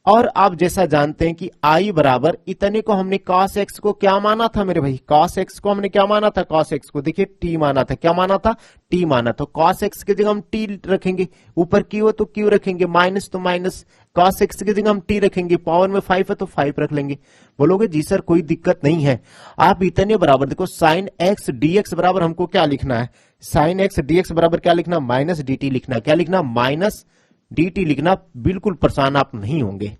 और आप जैसा जानते हैं कि आई बराबर इतने को हमने cos x को क्या माना था मेरे भाई, cos x को हमने क्या माना था, cos x को देखिए t माना था, क्या माना था, t माना। तो cos x की जगह हम t रखेंगे, ऊपर q है तो q रखेंगे, माइनस तो माइनस, cos x की जगह हम t रखेंगे, पावर में 5 है तो 5 रख लेंगे। बोलोगे जी सर कोई दिक्कत नहीं है। आप इतने बराबर देखो साइन x dx बराबर हमको क्या लिखना है, साइन x dx बराबर क्या लिखना, माइनस डी टी लिखना। क्या लिखना, माइनस dt लिखना। बिल्कुल परेशान आप नहीं होंगे।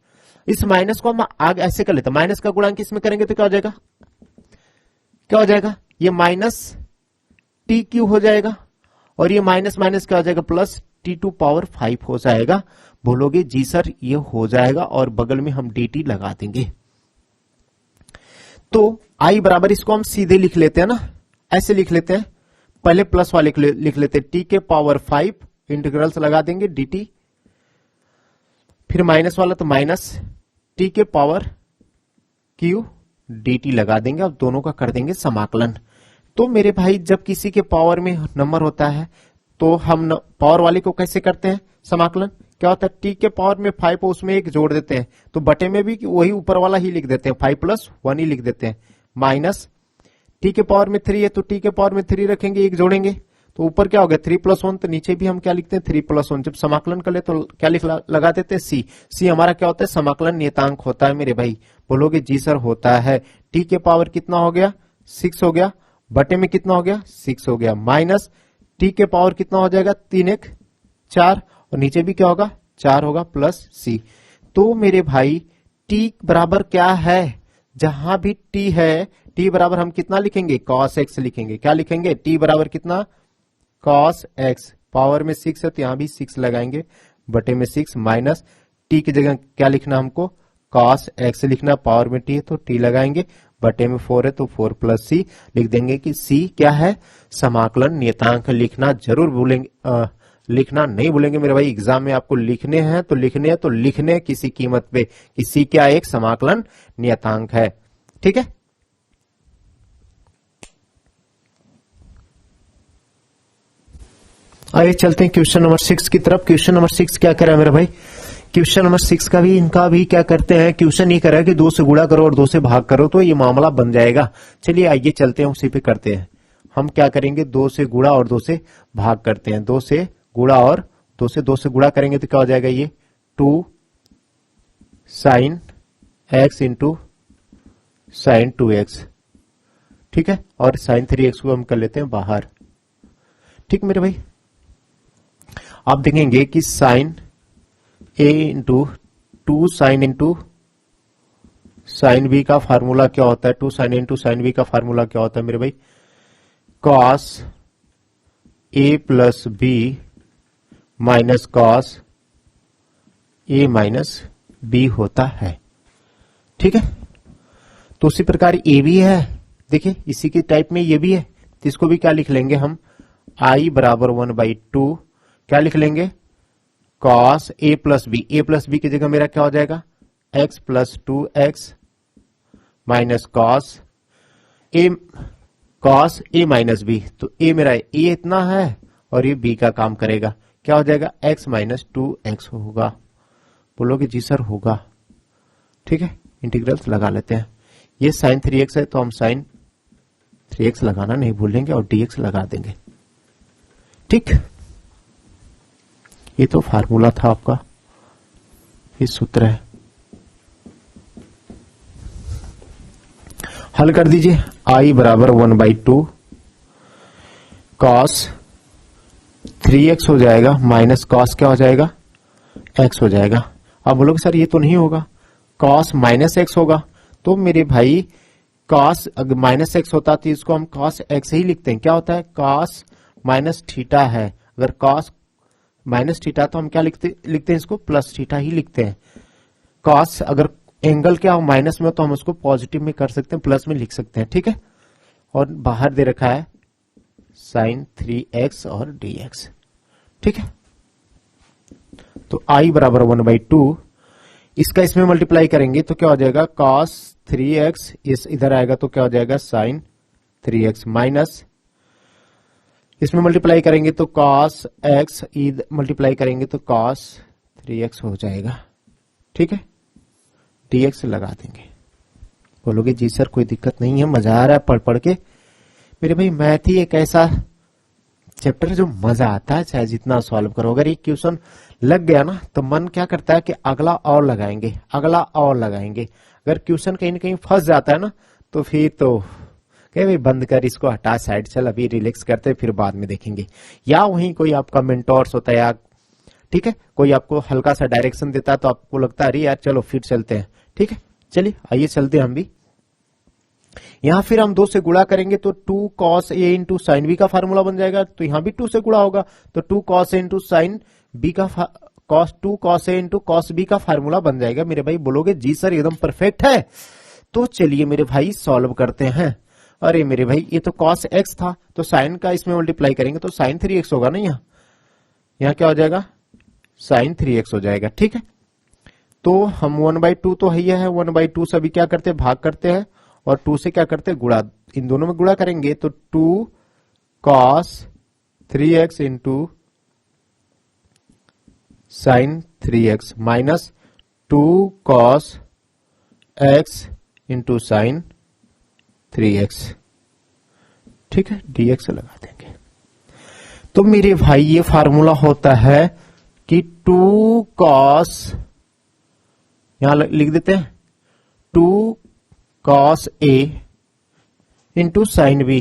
इस माइनस को हम आगे ऐसे कर लेते हैं, माइनस का गुणांक इसमें करेंगे तो क्या हो जाएगा, क्या हो जाएगा, ये माइनस टी क्यू हो जाएगा, और ये माइनस माइनस क्या हो जाएगा, प्लस टी टू पावर 5 हो जाएगा। बोलोगे जी सर ये हो जाएगा, और बगल में हम dt लगा देंगे। तो आई बराबर इसको हम सीधे लिख लेते हैं ना, ऐसे लिख लेते हैं, पहले प्लस वाले लिख लेते हैं, टी के पावर 5 इंटीग्रल्स लगा देंगे dt, फिर माइनस वाला तो माइनस टी के पावर क्यू डी टी लगा देंगे। अब दोनों का कर देंगे समाकलन। तो मेरे भाई जब किसी के पावर में नंबर होता है तो हम पावर वाले को कैसे करते हैं समाकलन, क्या होता है, टी के पावर में 5 उसमें एक जोड़ देते हैं, तो बटे में भी वही ऊपर वाला ही लिख देते हैं, 5+1 ही लिख देते हैं, माइनस टी के पावर में 3 है तो टी के पावर में 3 रखेंगे, एक जोड़ेंगे तो ऊपर क्या हो गया 3+1, तो नीचे भी हम क्या लिखते हैं 3+1। जब समाकलन कर ले तो क्या लगा देते हैं सी। सी हमारा क्या होता है, समाकलन नियतांक होता है मेरे भाई। बोलोगे जी सर होता है। टी के पावर कितना हो गया, 6 हो गया, बटे में कितना हो गया, 6 हो गया, माइनस टी के पावर कितना हो जाएगा, 3 1 4, और नीचे भी क्या होगा 4 होगा, प्लस सी। तो मेरे भाई टी बराबर क्या है, जहां भी टी है, टी बराबर हम कितना लिखेंगे, cos x लिखेंगे। क्या लिखेंगे, टी बराबर कितना, cos x, पावर में 6 है तो यहां भी 6 लगाएंगे, बटे में 6, माइनस टी की जगह क्या लिखना हमको, cos x लिखना, पावर में t है तो t लगाएंगे, बटे में 4 है तो 4 प्लस सी लिख देंगे कि सी क्या है, समाकलन नियतांक। लिखना जरूर भूलेंगे, लिखना नहीं भूलेंगे मेरे भाई, एग्जाम में आपको लिखने हैं तो लिखने किसी कीमत पे कि सी क्या एक समाकलन नियतांक है। ठीक है, आइए चलते हैं क्वेश्चन नंबर 6 की तरफ। क्वेश्चन नंबर 6 क्या करा मेरा भाई, क्वेश्चन नंबर 6 का भी इनका भी क्या करते हैं, क्वेश्चन ये करा कि 2 से गुणा करो और 2 से भाग करो तो ये मामला बन जाएगा। चलिए आइए चलते हैं उसी पे करते हैं। हम क्या करेंगे, 2 से गुणा और 2 से भाग करते हैं। 2 से गुणा और 2 से गुणा करेंगे तो क्या हो जाएगा, ये 2 sign x into sine 2x। ठीक है, और साइन 3x को हम कर लेते हैं बाहर। ठीक मेरे भाई, आप देखेंगे कि sine a into 2 sine into sine b का फार्मूला क्या होता है, 2 साइन इंटू साइन b का फार्मूला क्या होता है मेरे भाई, cos a plus b minus cos a minus b होता है। ठीक है, तो उसी प्रकार ए भी है, देखिए इसी की टाइप में ये भी है, तो इसको भी क्या लिख लेंगे हम, I बराबर 1/2 क्या लिख लेंगे, cos a प्लस बी की जगह मेरा क्या हो जाएगा, x plus 2x minus cos a minus B. तो a मेरा a इतना है और ये b का काम करेगा, क्या हो जाएगा, x माइनस 2x होगा। बोलोगे जी सर होगा, ठीक है, इंटीग्रल्स लगा लेते हैं। ये साइन 3x है तो हम साइन 3x लगाना नहीं भूलेंगे और dx लगा देंगे। ठीक, ये तो फार्मूला था आपका, ये सूत्र है। हल कर दीजिए, I बराबर 1/2 cos 3x हो जाएगा माइनस cos क्या हो जाएगा, x हो जाएगा। अब बोलोगे सर ये तो नहीं होगा, cos माइनस x होगा, तो मेरे भाई cos अगर माइनस x होता तो इसको हम cos x ही लिखते हैं। क्या होता है, cos माइनस थीटा है, अगर cos माइनस थीटा तो हम क्या लिखते हैं इसको प्लस थीटा ही लिखते हैं। cos अगर एंगल क्या हो माइनस में तो हम उसको पॉजिटिव में कर सकते हैं, प्लस में लिख सकते हैं। ठीक है, और बाहर दे रखा है साइन 3x और dx। ठीक है, तो I बराबर 1/2, इसका इसमें मल्टीप्लाई करेंगे तो क्या हो जाएगा, cos 3x इस इधर आएगा तो क्या हो जाएगा, साइन 3x माइनस इसमें मल्टीप्लाई करेंगे तो cos x मल्टीप्लाई करेंगे तो cos 3x हो जाएगा। ठीक है, dx लगा देंगे। बोलोगे जी सर कोई दिक्कत नहीं है, मजा आ रहा है पढ़ के। मेरे भाई मैथ ही एक ऐसा चैप्टर जो मजा आता है चाहे जितना सॉल्व करो। अगर एक क्वेश्चन लग गया ना तो मन क्या करता है कि अगला और लगाएंगे, अगला और लगाएंगे। अगर क्वेश्चन कहीं ना कहीं फंस जाता है ना तो फिर तो कहे भाई बंद कर, इसको हटा साइड, चल अभी रिलैक्स करते फिर बाद में देखेंगे। या वहीं कोई आपका मेंटोर्स होता है या ठीक है कोई आपको हल्का सा डायरेक्शन देता है तो आपको लगता है अरे यार चलो फिर चलते हैं। ठीक है, चलिए आइए चलते हैं हम भी। यहां फिर हम 2 से गुणा करेंगे तो 2 cos a into sine B का फार्मूला बन जाएगा, तो यहां भी 2 से गुणा होगा तो 2 cos a into sine B का 2 cos a into cos b का फार्मूला बन जाएगा। मेरे भाई बोलोगे जी सर एकदम परफेक्ट है, तो चलिए मेरे भाई सॉल्व करते हैं। अरे मेरे भाई ये तो cos x था तो साइन का इसमें मल्टीप्लाई करेंगे तो साइन 3x होगा ना, यहाँ क्या हो जाएगा, साइन 3x हो जाएगा। ठीक है, तो हम 1/2 तो है 1/2 से अभी क्या करते हैं, भाग करते हैं और 2 से क्या करते हैं, गुणा। इन दोनों में गुणा करेंगे तो 2 cos 3x into sine 3x minus 2 cos x into sine 3x। ठीक है, dx लगा देंगे। तो मेरे भाई ये फार्मूला होता है कि 2 cos, यहां लिख देते हैं 2 cos a into sine B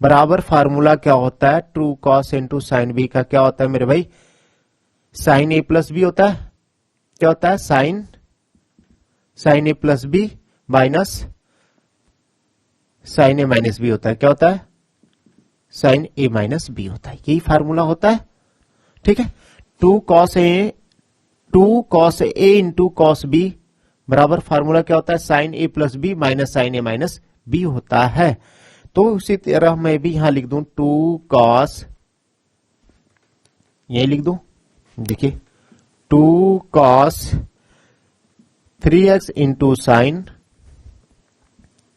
बराबर फार्मूला क्या होता है, 2 cos इंटू साइन बी का क्या होता है मेरे भाई, साइन a प्लस बी होता है। क्या होता है, sine a plus B minus sine a minus B होता है। क्या होता है, साइन a माइनस बी होता है, यही फार्मूला होता है। ठीक है, 2 cos a into cos b बराबर फार्मूला क्या होता है, साइन ए प्लस बी माइनस साइन ए माइनस बी होता है। तो उसी तरह मैं भी यहां लिख दूं 2 कॉस, यही लिख दूं, देखिए 2 cos 3x into sine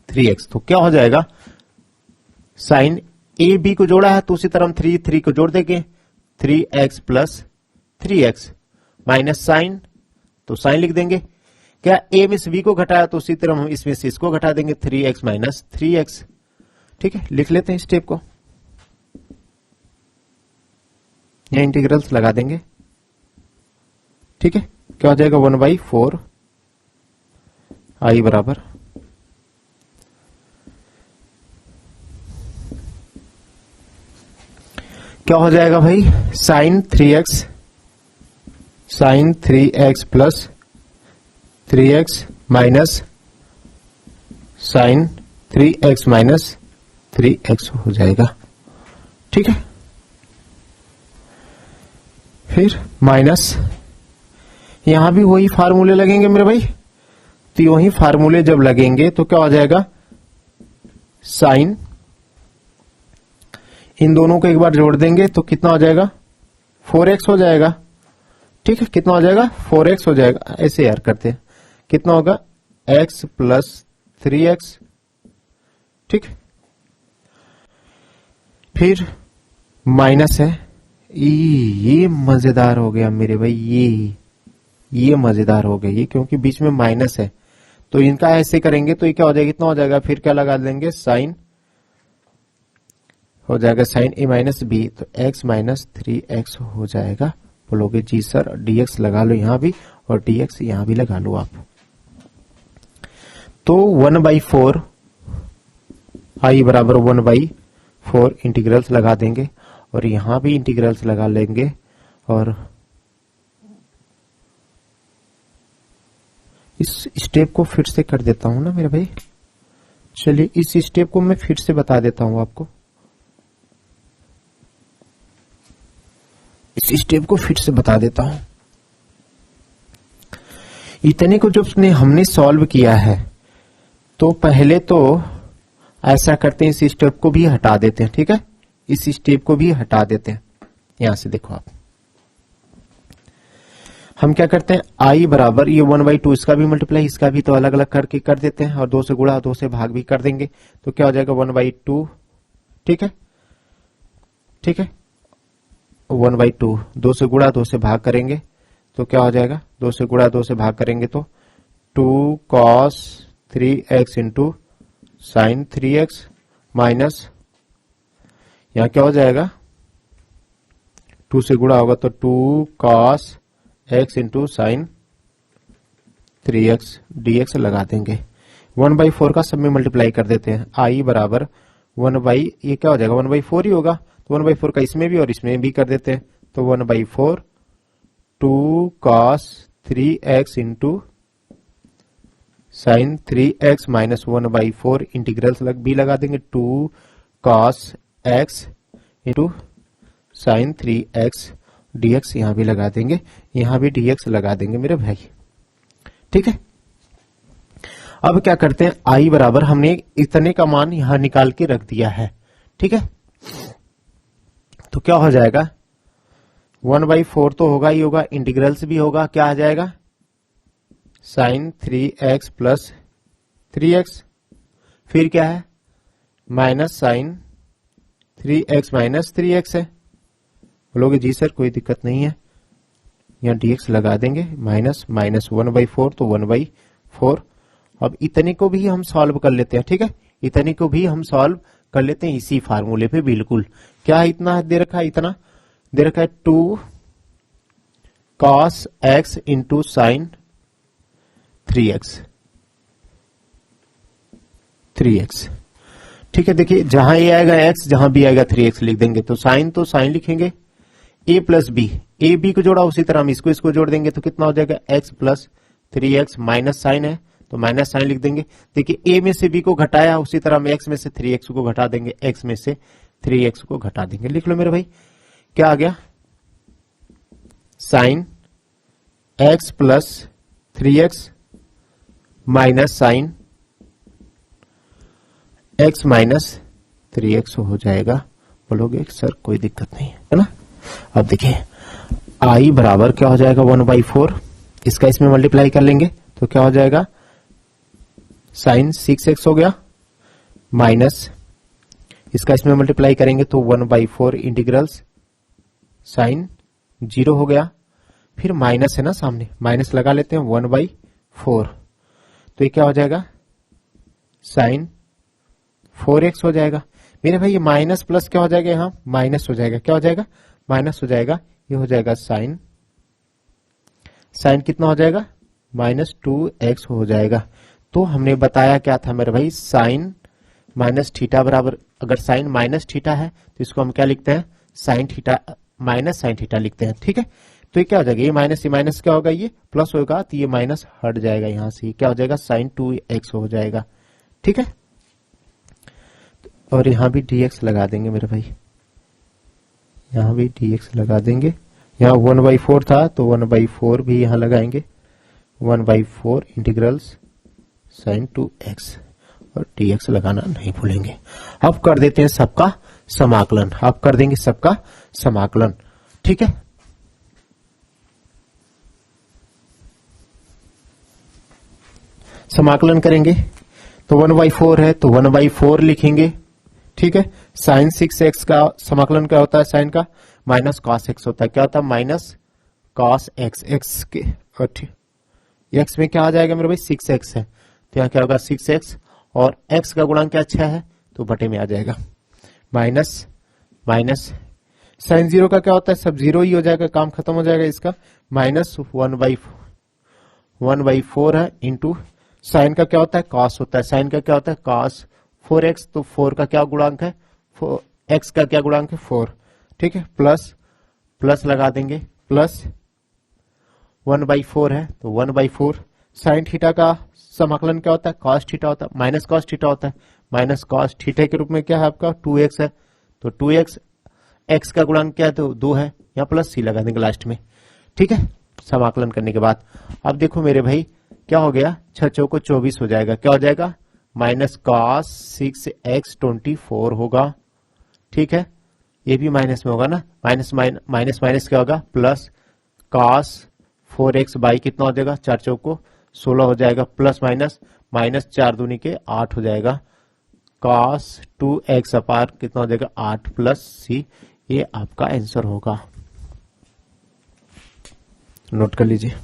3x। तो क्या हो जाएगा, साइन ए बी को जोड़ा है तो उसी तरह हम 3 को जोड़ देंगे, 3x plus 3x minus sine, तो साइन लिख देंगे। क्या ए में से बी को घटाया तो उसी तरह हम इसमें से इसको घटा देंगे, 3x माइनस 3x। ठीक है, लिख लेते हैं स्टेप को, यह इंटीग्रल्स लगा देंगे। ठीक है, क्या हो जाएगा 1/4 आई बराबर क्या हो जाएगा भाई, sine 3x plus 3x minus sine 3x minus 3x हो जाएगा। ठीक है, फिर माइनस, यहां भी वही फार्मूले लगेंगे मेरे भाई। तो वही फार्मूले जब लगेंगे तो क्या हो जाएगा, साइन, इन दोनों को एक बार जोड़ देंगे तो कितना हो जाएगा, 4x हो जाएगा। ठीक है, कितना हो जाएगा, 4x हो जाएगा। ऐसे यार करते हैं, कितना होगा, x प्लस 3x। ठीक, फिर माइनस है, ये मजेदार हो गया मेरे भाई, ये मजेदार हो गया ये, क्योंकि बीच में माइनस है। तो इनका ऐसे करेंगे तो ये क्या हो जाएगा, कितना हो जाएगा, फिर क्या लगा देंगे, साइन हो जाएगा साइन ए माइनस बी, तो x माइनस 3x हो जाएगा। बोलोगे जी सर dx लगा लो यहां भी और dx यहां भी लगा लो आप। तो 1/4 आई बराबर 1/4 इंटीग्रल्स लगा देंगे और यहां भी इंटीग्रल्स लगा लेंगे। और इस स्टेप को फिर से कर देता हूं ना मेरे भाई, चलिए इस स्टेप को मैं फिर से बता देता हूं आपको, इस स्टेप को फिर से बता देता हूं। इतने को जब हमने सॉल्व किया है तो पहले तो ऐसा करते हैं, इस स्टेप को भी हटा देते हैं। ठीक है, इस स्टेप को भी हटा देते हैं। यहां से देखो आप, हम क्या करते हैं, आई बराबर ये 1/2, इसका भी मल्टीप्लाई इसका भी तो अलग अलग करके कर देते हैं और 2 से गुणा 2 से भाग भी कर देंगे। तो क्या हो जाएगा 1/2। ठीक है, ठीक है, 1/2, 2 से गुणा 2 से भाग करेंगे तो क्या हो जाएगा, 2 से गुणा 2 से भाग करेंगे तो 2 cos 3x into sine 3x minus, यहां क्या हो जाएगा, 2 से गुणा होगा तो 2 cos x into sine 3x dx लगा देंगे। 1/4 का सब में मल्टीप्लाई कर देते हैं, आई बराबर ये क्या हो जाएगा, 1/4 ही होगा। तो 1/4 का इसमें भी और इसमें भी कर देते हैं, तो 1/4 2 cos 3x into sine 3x minus 1/4 integrals भी लगा देंगे, 2 cos x into sine 3x dx यहां भी लगा देंगे, यहां भी dx लगा देंगे मेरे भाई। ठीक है, अब क्या करते हैं, आई बराबर हमने इतने का मान यहां निकाल के रख दिया है। ठीक है, तो क्या हो जाएगा, 1/4 तो होगा ही होगा, इंटीग्रल्स भी होगा, क्या आ जाएगा, साइन 3x प्लस 3x, फिर क्या है, minus sine 3x minus 3x है। बोलोगे जी सर कोई दिक्कत नहीं है, यहां dx लगा देंगे, माइनस 1/4 तो 1/4। अब इतने को भी हम सॉल्व कर लेते हैं। ठीक है, इतने को भी हम सॉल्व कर लेते हैं इसी फार्मूले पे बिल्कुल। क्या इतना दे रखा है, इतना दे रखा है 2 cos x into sine 3x। ठीक है, देखिए जहां ए आएगा x, जहां b आएगा 3x लिख देंगे। तो साइन लिखेंगे, a plus B, A B को जोड़ा उसी तरह हम इसको जोड़ देंगे तो कितना हो जाएगा, x plus 3x minus sign है तो माइनस साइन लिख देंगे। देखिए a में से b को घटाया उसी तरह हम x में से 3x को घटा देंगे, x में से 3x को घटा देंगे। लिख लो मेरे भाई, क्या आ गया, sine x plus 3x minus sine x minus 3x हो जाएगा। बोलोगे सर कोई दिक्कत नहीं है ना। अब देखिए i बराबर क्या हो जाएगा 1/4, इसका इसमें मल्टीप्लाई कर लेंगे तो क्या हो जाएगा साइन 6x हो गया, माइनस इसका इसमें मल्टीप्लाई करेंगे तो 1/4 इंटीग्रल्स साइन 0 हो गया, फिर माइनस है ना सामने, माइनस लगा लेते हैं 1/4, तो ये क्या हो जाएगा साइन 4x हो जाएगा। मेरे भाई ये माइनस प्लस क्या हो जाएगा, यहाँ माइनस हो जाएगा, क्या हो जाएगा माइनस हो जाएगा, ये हो जाएगा साइन कितना हो जाएगा -2x हो जाएगा। तो हमने बताया क्या था मेरे भाई, साइन माइनस थीटा बराबर, अगर साइन माइनस थीटा है तो इसको हम क्या लिखते हैं साइन थीटा माइनस साइन थीटा लिखते हैं, ठीक है। तो ये क्या हो जाएगा, ये माइनस क्या होगा, ये प्लस होगा तो ये माइनस हट जाएगा, यहां से क्या हो जाएगा साइन 2x हो जाएगा, ठीक है। और यहां भी dx लगा देंगे मेरे भाई, यहां भी dx लगा देंगे, यहाँ 1/4 था तो 1/4 भी यहां लगाएंगे, 1/4 इंटीग्रल्स साइन 2x और dx लगाना नहीं भूलेंगे। अब कर देते हैं सबका समाकलन, अब कर देंगे सबका समाकलन, ठीक है। समाकलन करेंगे तो 1/4 है तो 1/4 लिखेंगे, ठीक है। साइन 6x का समाकलन क्या होता है, साइन का माइनस कॉस x होता है, क्या होता है माइनस कॉस x, x के x में क्या आ जाएगा मेरे भाई 6x है तो यहाँ क्या होगा 6x, और x का गुणांक क्या 6 है तो बटे में आ जाएगा, माइनस माइनस साइन 0 का क्या होता है सब 0 ही हो जाएगा, काम खत्म हो जाएगा इसका, माइनस 1/4 है इंटू साइन का क्या होता है कॉस होता है, साइन का क्या होता है कॉस 4x, तो 4 का क्या गुणांक है x का क्या गुणांक है 4, ठीक है। प्लस लगा देंगे, प्लस 1/4 है तो 1/4 साइन थीटा का समाकलन क्या होता है कॉस थीटा होता है, माइनस कॉस थीटा होता है, माइनस कॉस थीटा के रूप में क्या है आपका 2x है तो 2x, x का गुणांक क्या है तो 2 है, यहाँ प्लस c लगा देंगे लास्ट में, ठीक है। समाकलन करने के बाद अब देखो मेरे भाई क्या हो गया, 6 चौको 24 हो जाएगा, क्या हो जाएगा माइनस कॉस 6x 24 होगा, ठीक है। ये भी माइनस में होगा ना, माइनस क्या होगा प्लस कॉस 4x बाई कितना हो जाएगा 4 चौको 16 हो जाएगा, प्लस माइनस 4 दूनी के 8 हो जाएगा, कॉस 2x अपार कितना हो जाएगा 8 प्लस c, ये आपका आंसर होगा, नोट कर लीजिए।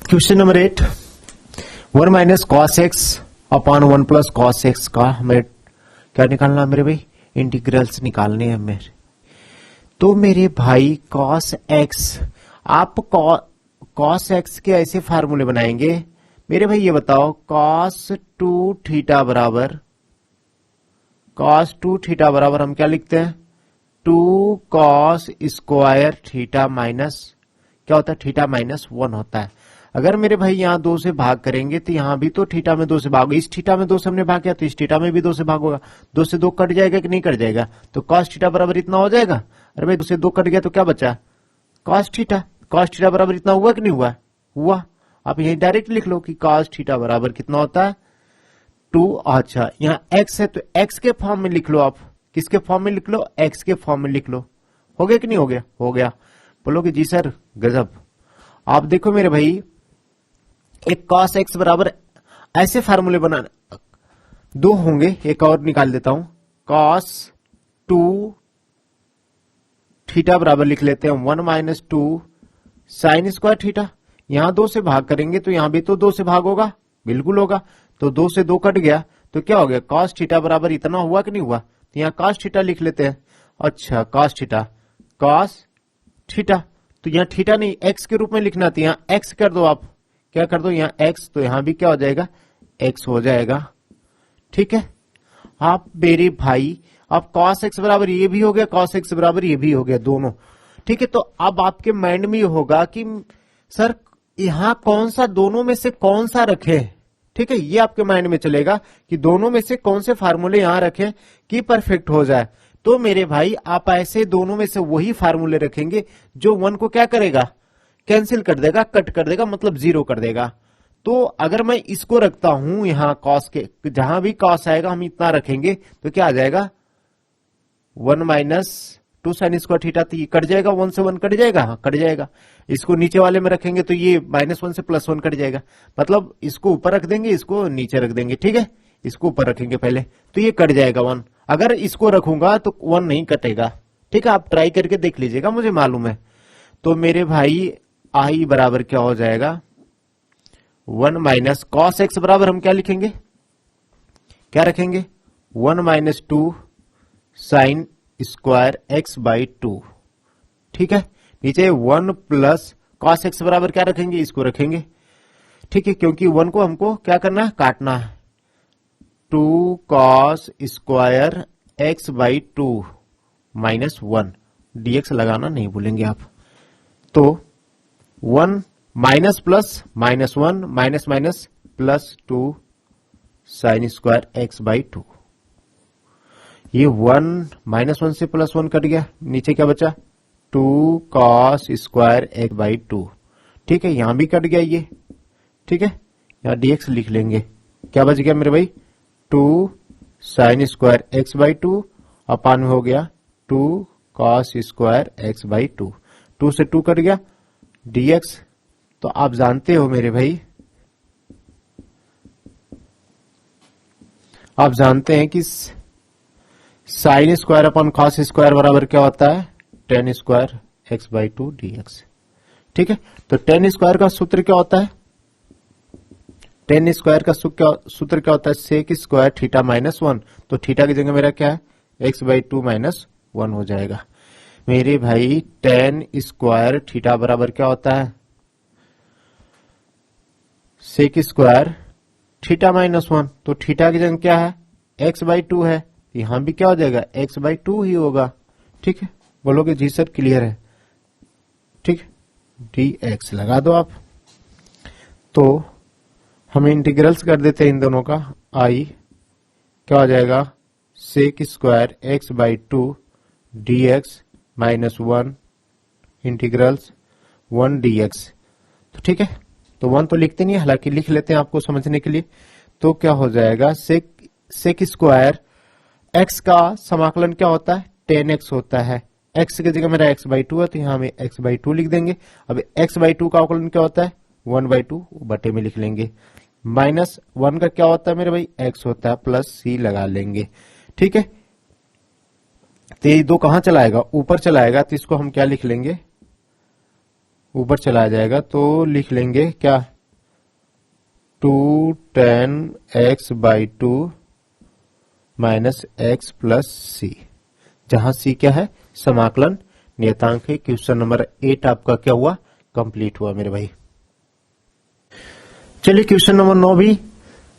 Question number 8, 1 minus cos x upon 1 plus cos x का हमें क्या निकालना है मेरे भाई, इंटीग्रल्स निकालने हैं मेरे। तो मेरे भाई कॉस एक्स, आप कॉस एक्स के ऐसे फार्मूले बनाएंगे मेरे भाई, ये बताओ कॉस 2 थीटा बराबर हम क्या लिखते हैं 2 कॉस स्क्वायर थीटा माइनस क्या होता है थीटा माइनस 1 होता है। अगर मेरे भाई यहाँ 2 से भाग करेंगे तो यहाँ भी तो थीटा में 2 से भाग, इस थीटा में 2 से हमने भाग किया तो इस थीटा में भी 2 से भाग होगा, 2 से 2 कट जाएगा कि नहीं कट जाएगा, तो कॉस थीटा बराबर इतना हो जाएगा। अरे भाई 2 से 2 कट गया तो क्या बचा कॉस थीटा बराबर इतना हुआ कि नहीं हुआ। आप यही डायरेक्ट लिख लो कि कॉस थीटा बराबर कितना होता है 2, अच्छा यहाँ x है तो x के फॉर्म में लिख लो, आप किसके फॉर्म में लिख लो x के फॉर्म में लिख लो, हो गया कि नहीं हो गया। बोलोगे जी सर गजब। आप देखो मेरे भाई एक कॉस एक्स बराबर ऐसे फार्मूले बनाना, 2 होंगे, एक और निकाल देता हूं, कॉस 2 थीटा बराबर लिख लेते हैं 1 माइनस 2 साइन स्क्वायर थीटा। यहां 2 से भाग करेंगे तो यहां भी तो 2 से भाग होगा, बिल्कुल होगा, तो 2 से 2 कट गया तो क्या हो गया कॉस थीटा बराबर इतना हुआ कि नहीं हुआ, तो यहाँ कॉस थीटा लिख लेते हैं। अच्छा कॉस थीटा तो यहाँ थीटा नहीं एक्स के रूप में लिखना, तो यहाँ एक्स कर दो, आप क्या कर दो यहाँ एक्स, तो यहाँ भी क्या हो जाएगा एक्स हो जाएगा, ठीक है। आप मेरे भाई अब कॉस एक्स बराबर ये भी हो गया, कॉस एक्स बराबर ये भी हो गया दोनों, ठीक है। तो अब आपके माइंड में होगा कि सर यहाँ कौन सा दोनों में से कौन सा रखे, ठीक है, ये आपके माइंड में चलेगा कि दोनों में से कौन से फार्मूले यहां रखें कि परफेक्ट हो जाए। तो मेरे भाई आप ऐसे दोनों में से वही फार्मूले रखेंगे जो 1 को क्या करेगा कैंसिल कर देगा, कट कर देगा, मतलब जीरो कर देगा। तो अगर मैं इसको रखता हूं यहां कॉस के, जहां भी कॉस आएगा हम इतना रखेंगे तो क्या आ जाएगा 1 माइनस 2 साइन स्क्वायर थीटा, तो ये कट जाएगा, 1 से 1 कट जाएगा, हाँ कट जाएगा। इसको नीचे वाले में रखेंगे तो ये -1 से +1 कट जाएगा, मतलब इसको ऊपर रख देंगे, इसको नीचे रख देंगे, ठीक है। इसको ऊपर रखेंगे पहले तो ये कट जाएगा 1, अगर इसको रखूंगा तो 1 नहीं कटेगा, ठीक है। आप ट्राई करके देख लीजिएगा, मुझे मालूम है। तो मेरे भाई आई बराबर क्या हो जाएगा 1 माइनस कॉस एक्स बराबर हम क्या लिखेंगे, क्या रखेंगे 1 minus 2 sine square x by 2, ठीक है। नीचे 1 प्लस कॉस एक्स बराबर क्या रखेंगे, इसको रखेंगे, ठीक है, क्योंकि 1 को हमको क्या करना है, काटना है। 2 cos square x by 2 minus 1, dx लगाना नहीं भूलेंगे आप। तो 1 minus plus -1 minus minus plus 2 sine square x by 2, ये 1 -1 से +1 कट गया, नीचे क्या बचा 2 कॉस स्क्वायर एक्स बाई 2, ठीक है। यहां भी कट गया ये, ठीक है। यहां dx लिख लेंगे, क्या बच गया मेरे भाई 2 साइन स्क्वायर एक्स बाई 2 अपान में हो गया 2 कॉस स्क्वायर एक्स बाई 2, 2 से 2 कट गया, dx। तो आप जानते हो मेरे भाई, आप जानते हैं कि sine square upon cos square बराबर क्या होता है tan square x by 2 dx, ठीक है। तो tan स्क्वायर का सूत्र क्या होता है, tan स्क्वायर का सूत्र क्या होता है सेक स्क्वायर थीटा -1, तो थीटा की जगह मेरा क्या है एक्स बाई 2 -1 हो जाएगा। मेरे भाई tan स्क्वायर थीटा बराबर क्या होता है सेक स्क्वायर थीटा -1, तो थीटा की जगह क्या है एक्स बाई 2 है, यहां भी क्या हो जाएगा एक्स बाई 2 ही होगा, ठीक है। बोलोगे जी सर क्लियर है, ठीक है, dx लगा दो आप। तो हम इंटीग्रल्स कर देते हैं इन दोनों का, आई क्या हो जाएगा sec square x by 2 dx -1 integrals 1 dx, तो ठीक है। तो 1 तो लिखते नहीं, हालांकि लिख लेते हैं आपको समझने के लिए। तो क्या हो जाएगा सेक स्क्वायर x का समाकलन क्या होता है tan x होता है, x की जगह मेरा x बाई 2 है तो यहां में x बाई 2 लिख देंगे। अब x बाई 2 का अवकलन क्या होता है 1 बाई 2 बटे में लिख लेंगे, -1 का क्या होता है मेरे भाई x होता है, प्लस c लगा लेंगे, ठीक है। तो ये 2 कहां चलाएगा ऊपर चलाएगा, तो इसको हम क्या लिख लेंगे ऊपर चला जाएगा, तो लिख लेंगे क्या 2 tan x by 2 minus x plus c, जहां c क्या है समाकलन नियतांक है। क्वेश्चन नंबर 8 आपका क्या हुआ कंप्लीट हुआ मेरे भाई। चलिए क्वेश्चन नंबर 9 भी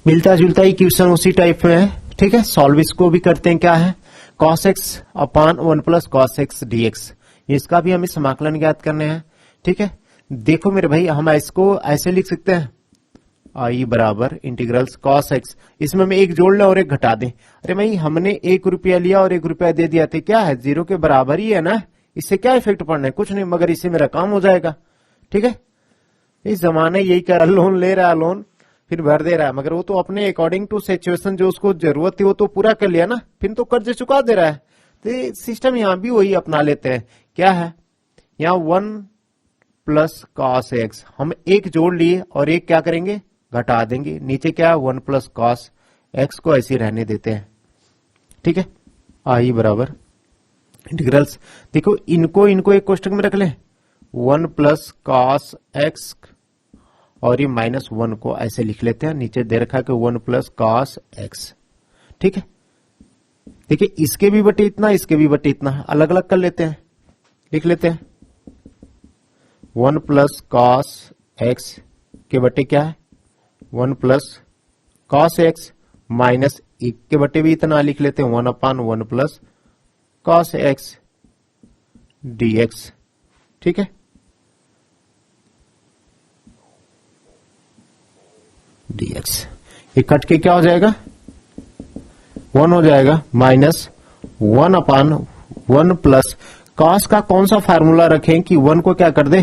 मिलता जुलता ही क्वेश्चन उसी टाइप में है, ठीक है। सॉल्व इसको भी करते हैं, क्या है cos x अपान 1 प्लस cos x dx, इसका भी हमें समाकलन ज्ञात करने हैं, ठीक है। देखो मेरे भाई हम इसको ऐसे लिख सकते हैं आई बराबर इंटीग्रल्स cos x, इसमें हम एक जोड़ लें और एक घटा दें। अरे भाई हमने 1 रुपया लिया और 1 रुपया दे दिया, तो क्या है 0 के बराबर ही है ना, इससे क्या इफेक्ट पड़ना है, कुछ नहीं, मगर इससे मेरा काम हो जाएगा, ठीक है। इस जमाने यही कर रहा, लोन ले रहा है, लोन फिर भर दे रहा है, मगर वो तो अपने अकॉर्डिंग टू सिचुएशन जो उसको जरूरत थी वो तो पूरा कर लिया ना, फिर तो कर्ज चुका दे रहा है। तो सिस्टम यहाँ भी वही अपना लेते हैं, क्या है यहाँ 1 प्लस cos x, हम एक जोड़ लिए और एक क्या करेंगे घटा देंगे, नीचे क्या 1 प्लस cos x को ऐसे रहने देते हैं, ठीक है। आई बराबर इंटीग्रल्स, देखो इनको एक कोष्टक में रख लें 1 प्लस cos x और ये -1 को ऐसे लिख लेते हैं, नीचे दे रखा कि 1 प्लस cos x, ठीक है। देखिए इसके भी बटे इतना, इसके भी बटे इतना, अलग अलग कर लेते हैं, लिख लेते हैं 1 प्लस cos x के बटे क्या है 1 प्लस cos x माइनस 1 के बटे भी इतना लिख लेते हैं 1 अपान 1 प्लस cos x dx, ठीक है। dx ये कट के क्या हो जाएगा 1 हो जाएगा, माइनस 1 अपान 1 प्लस cos का कौन सा फार्मूला रखें कि 1 को क्या कर दे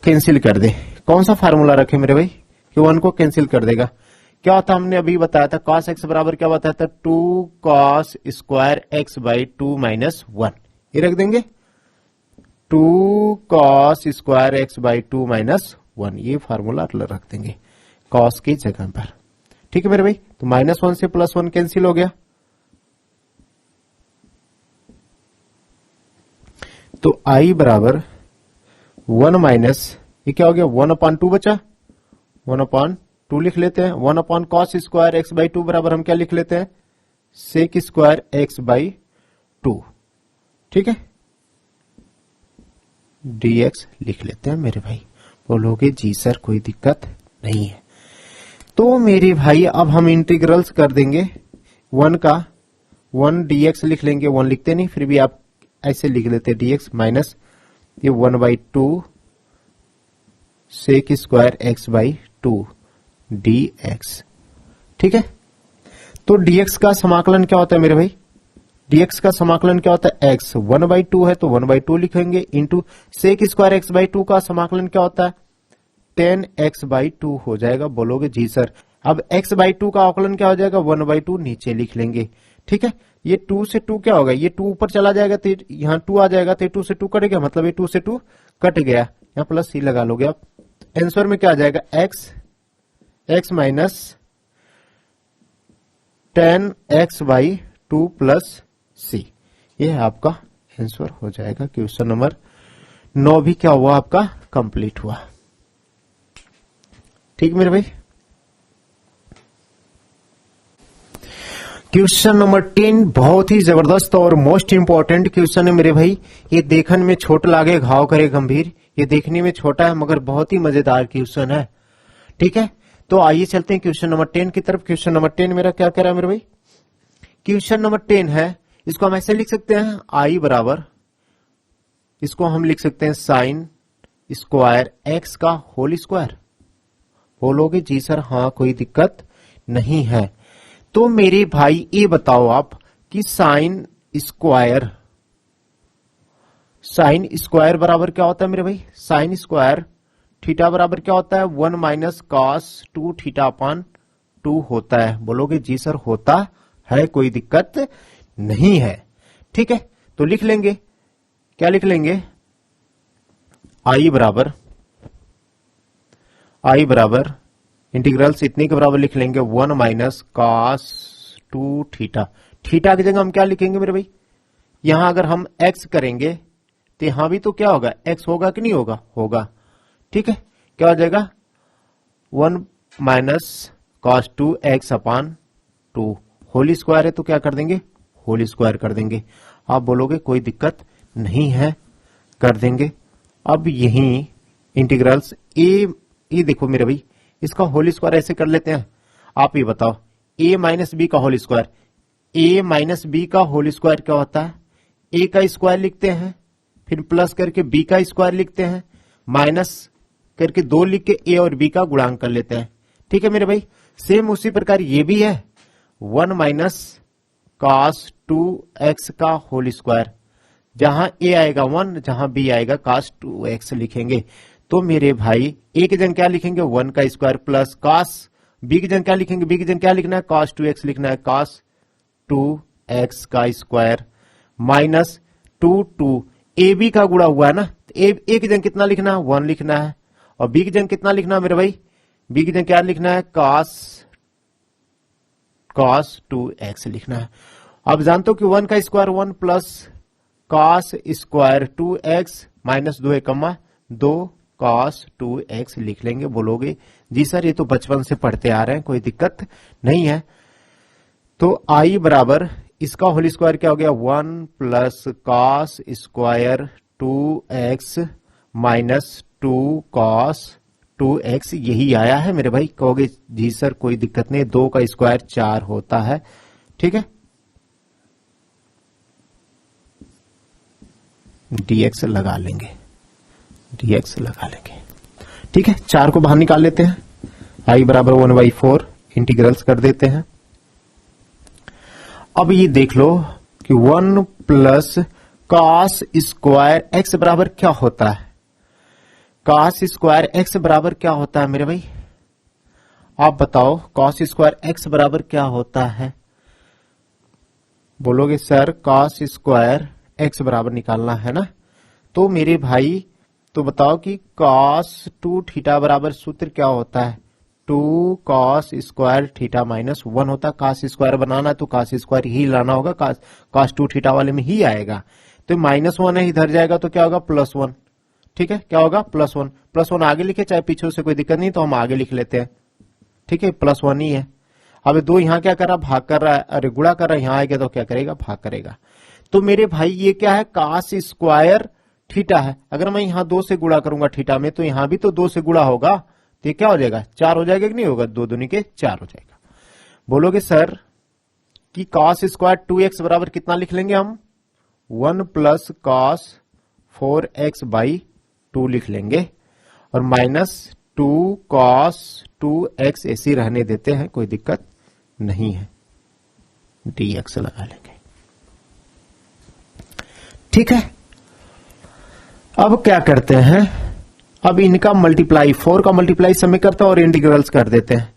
कैंसिल कर दे। कौन सा फार्मूला रखे मेरे भाई कि 1 को कैंसिल कर देगा। क्या होता हमने अभी बताया था, cos x बराबर क्या बताया था, 2 cos square x by 2 minus 1। ये रख देंगे 2 cos square x by 2 minus 1, ये फार्मूला रख देंगे cos की जगह पर। ठीक है मेरे भाई, तो -1 से +1 कैंसिल हो गया, तो i बराबर 1 माइनस ये क्या हो गया, 1/2 बचा, 1/2 लिख लेते हैं। 1 cos स्क्वायर x बाई 2 बराबर हम क्या लिख लेते हैं, sec स्क्वायर x बाई 2। ठीक है, dx लिख लेते हैं मेरे भाई। बोलोगे जी सर कोई दिक्कत नहीं है। तो मेरे भाई अब हम इंटीग्रल्स कर देंगे 1 का, 1 dx लिख लेंगे, 1 लिखते नहीं फिर भी आप ऐसे लिख लेते हैं dx माइनस ये 1/2 sec square x by 2 dx। ठीक है, तो dx का समाकलन क्या होता है मेरे भाई, dx का समाकलन क्या होता है, x 1/2 है तो 1/2 लिखेंगे, into sec square x by 2 का समाकलन क्या होता है 10x बाई 2 हो जाएगा। बोलोगे जी सर अब x बाई 2 का अवकलन क्या हो जाएगा, 1/2 नीचे लिख लेंगे। ठीक है, ये 2 से 2 क्या होगा, ये 2 ऊपर चला जाएगा तो यहाँ 2 आ जाएगा, तो 2 से 2 कट गया, मतलब ये 2 से 2 कट गया, यहाँ प्लस c लगा लोगे आप। आंसर में क्या आ जाएगा, x minus 10x by 2 plus c, ये आपका आंसर हो जाएगा। क्वेश्चन नंबर 9 भी क्या हुआ आपका कंप्लीट हुआ। ठीक मेरे भाई, क्वेश्चन नंबर 10 बहुत ही जबरदस्त और मोस्ट इंपॉर्टेंट क्वेश्चन है मेरे भाई। ये देखने में छोटा लागे घाव करे गंभीर, ये देखने में छोटा है मगर बहुत ही मजेदार क्वेश्चन है। ठीक है, तो आइए चलते हैं क्वेश्चन नंबर 10 की तरफ। क्वेश्चन नंबर 10 मेरा क्या कह रहा है मेरे भाई, क्वेश्चन नंबर 10 है, इसको हम ऐसे लिख सकते हैं i बराबर, इसको हम लिख सकते हैं साइन स्क्वायर x का होल स्क्वायर। बोलोगे जी सर हाँ कोई दिक्कत नहीं है। तो मेरे भाई ये बताओ आप कि साइन स्क्वायर बराबर क्या होता है मेरे भाई, साइन स्क्वायर थीटा बराबर क्या होता है 1 माइनस कॉस 2 थीटा अपॉन 2 होता है। बोलोगे जी सर होता है, कोई दिक्कत नहीं है। ठीक है, तो लिख लेंगे, क्या लिख लेंगे, आई बराबर इंटीग्रल्स इतने के बराबर लिख लेंगे 1 माइनस कॉस 2 थीटा। थीटा की जगह हम क्या लिखेंगे मेरे भाई, यहां अगर हम x करेंगे तो यहां भी तो क्या होगा, x होगा कि नहीं होगा, होगा। ठीक है, क्या हो जाएगा 1 minus cos 2 x upon 2, whole square है तो क्या कर देंगे, होल स्क्वायर कर देंगे। आप बोलोगे कोई दिक्कत नहीं है, कर देंगे। अब यही इंटीग्रल्स ए देखो मेरे भाई, इसका होल स्क्वायर ऐसे कर लेते हैं। आप ये बताओ a माइनस बी का whole square, a minus B का होल स्क्वायर क्या होता है, a का स्क्वायर लिखते हैं, फिर प्लस करके b का स्क्वायर लिखते हैं, माइनस करके 2 लिख के a और b का गुणांक कर लेते हैं। ठीक है मेरे भाई, सेम उसी प्रकार ये भी है 1 माइनस कॉस 2x का होल स्क्वायर, जहां a आएगा 1, जहां b आएगा कॉस 2x लिखेंगे। तो मेरे भाई a की जगह क्या लिखेंगे 1 का स्क्वायर प्लस कॉस, b की जगह क्या लिखेंगे, b की जगह क्या लिखना है कॉस 2x लिखना है, कॉस 2x का स्क्वायर माइनस 2 ए बी का गुणा हुआ है ना, ए की जगह कितना लिखना है 1 लिखना है, और बी की जगह कितना लिखना है मेरे भाई, बी की जगह क्या लिखना है कॉस 2x लिखना है। आप जानते हो कि 1 का square 1 plus cos square 2x minus 2 cos 2x लिख लेंगे। बोलोगे जी सर ये तो बचपन से पढ़ते आ रहे हैं, कोई दिक्कत नहीं है। तो आई बराबर इसका होल स्क्वायर क्या हो गया 1 plus cos square 2x minus 2 cos 2x, यही आया है मेरे भाई। कहोगे जी सर कोई दिक्कत नहीं, 2 का स्क्वायर 4 होता है। ठीक है, dx लगा लेंगे, ठीक है। 4 को बाहर निकाल लेते हैं, i बराबर 1/4 इंटीग्रल्स कर देते हैं। अब ये देख लो कि 1 प्लस कॉस स्क्वायर x बराबर क्या होता है, कॉस स्क्वायर एक्स बराबर क्या होता है मेरे भाई? आप बताओ कॉस स्क्वायर एक्स बराबर क्या होता है? बोलोगे सर कॉस स्क्वायर एक्स बराबर निकालना है ना, तो मेरे भाई तो बताओ कि कॉस 2 थीटा बराबर सूत्र क्या होता है? 2 कॉस स्क्वायर थीटा माइनस 1 होता है। कॉस स्क्वायर बनाना है तो कॉस स्क्वायर ही लाना होगा, कॉस 2 थीटा वाले में ही आएगा। तो -1 है, इधर जाएगा तो क्या होगा +1। ठीक है, क्या होगा +1। +1 आगे लिखे चाहे पीछे, से कोई दिक्कत नहीं, तो हम आगे लिख लेते हैं। ठीक है, +1 ही है। अब 2 यहां क्या कर रहा, भाग कर रहा है, अरे गुणा कर रहा है, यहां आएगा तो क्या करेगा, भाग करेगा। तो मेरे भाई ये क्या है, कॉस स्क्वायर थीटा है। अगर मैं यहां 2 से गुणा करूंगा थीटा में, तो यहां भी तो 2 से गुणा होगा, तो ये क्या हो जाएगा, 4 हो जाएगा कि नहीं होगा, 2 दूनी के 4 हो जाएगा। बोलोगे सर कि कॉस स्क्वायर 2x बराबर कितना लिख लेंगे हम, 1 प्लस कॉस 4x बाई 2 लिख लेंगे, और -2 कॉस 2x ऐसी रहने देते हैं, कोई दिक्कत नहीं है, dx लगा लेंगे। ठीक है, अब क्या करते हैं, अब इनका मल्टीप्लाई, 4 का मल्टीप्लाई समय करते हैं और इंटीग्रल्स कर देते हैं।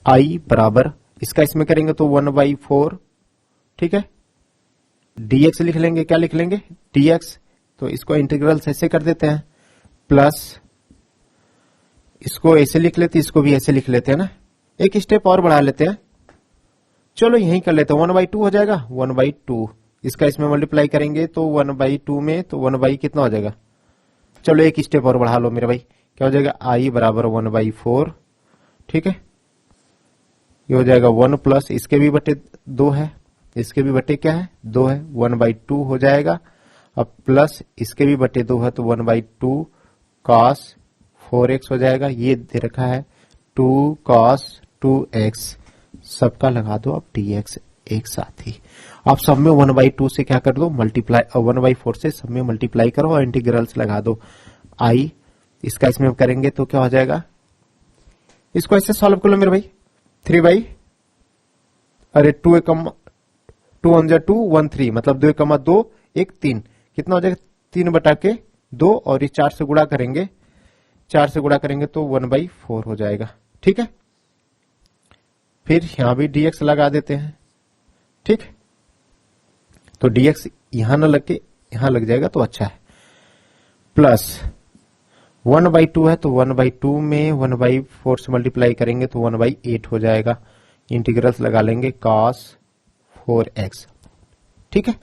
i बराबर इसका इसमें करेंगे तो 1/4। ठीक है, dx लिख लेंगे, क्या लिख लेंगे, dx। तो इसको इंटीग्रल्स ऐसे कर देते हैं, प्लस इसको ऐसे लिख लेते, इसको भी ऐसे लिख लेते हैं ना, एक स्टेप और बढ़ा लेते हैं। चलो यही कर लेते हैं, 1/2 हो जाएगा, 1/2। इसका इसमें मल्टीप्लाई करेंगे तो 1/2 में, तो 1 कितना हो जाएगा, चलो एक स्टेप और बढ़ा लो मेरे भाई, क्या हो जाएगा, i बराबर 1/4। ठीक है, ये हो जाएगा 1 प्लस इसके भी बटे 2 है, इसके भी बटे क्या है, 2 है, 1/2 हो जाएगा। अब प्लस इसके भी बटे 2 है, तो 1/2 कॉस 4x हो जाएगा। ये दे रखा है 2 कॉस 2x, सबका लगा दो अब dx एक साथ ही। आप सब में 1/2 से क्या कर दो, मल्टीप्लाई, 1/4 से सब में मल्टीप्लाई करो और इंटीग्रल्स लगा दो। i इसका इसमें करेंगे तो क्या हो जाएगा, इसको ऐसे सॉल्व कर लो मेरे भाई, 3 अरे 2 1 2 1 3, मतलब 2 1 2 1 3, कितना हो जाएगा, 3/2, और ये 4 से गुणा करेंगे, 4 से गुणा करेंगे तो 1/4 हो जाएगा। ठीक है, फिर यहां भी dx लगा देते हैं। ठीक, तो dx यहां ना लग के यहां लग जाएगा तो अच्छा है, प्लस 1/2 है, तो 1/2 में 1/4 से मल्टीप्लाई करेंगे तो 1/8 हो जाएगा। इंटीग्रल्स लगा लेंगे cos 4x। ठीक है,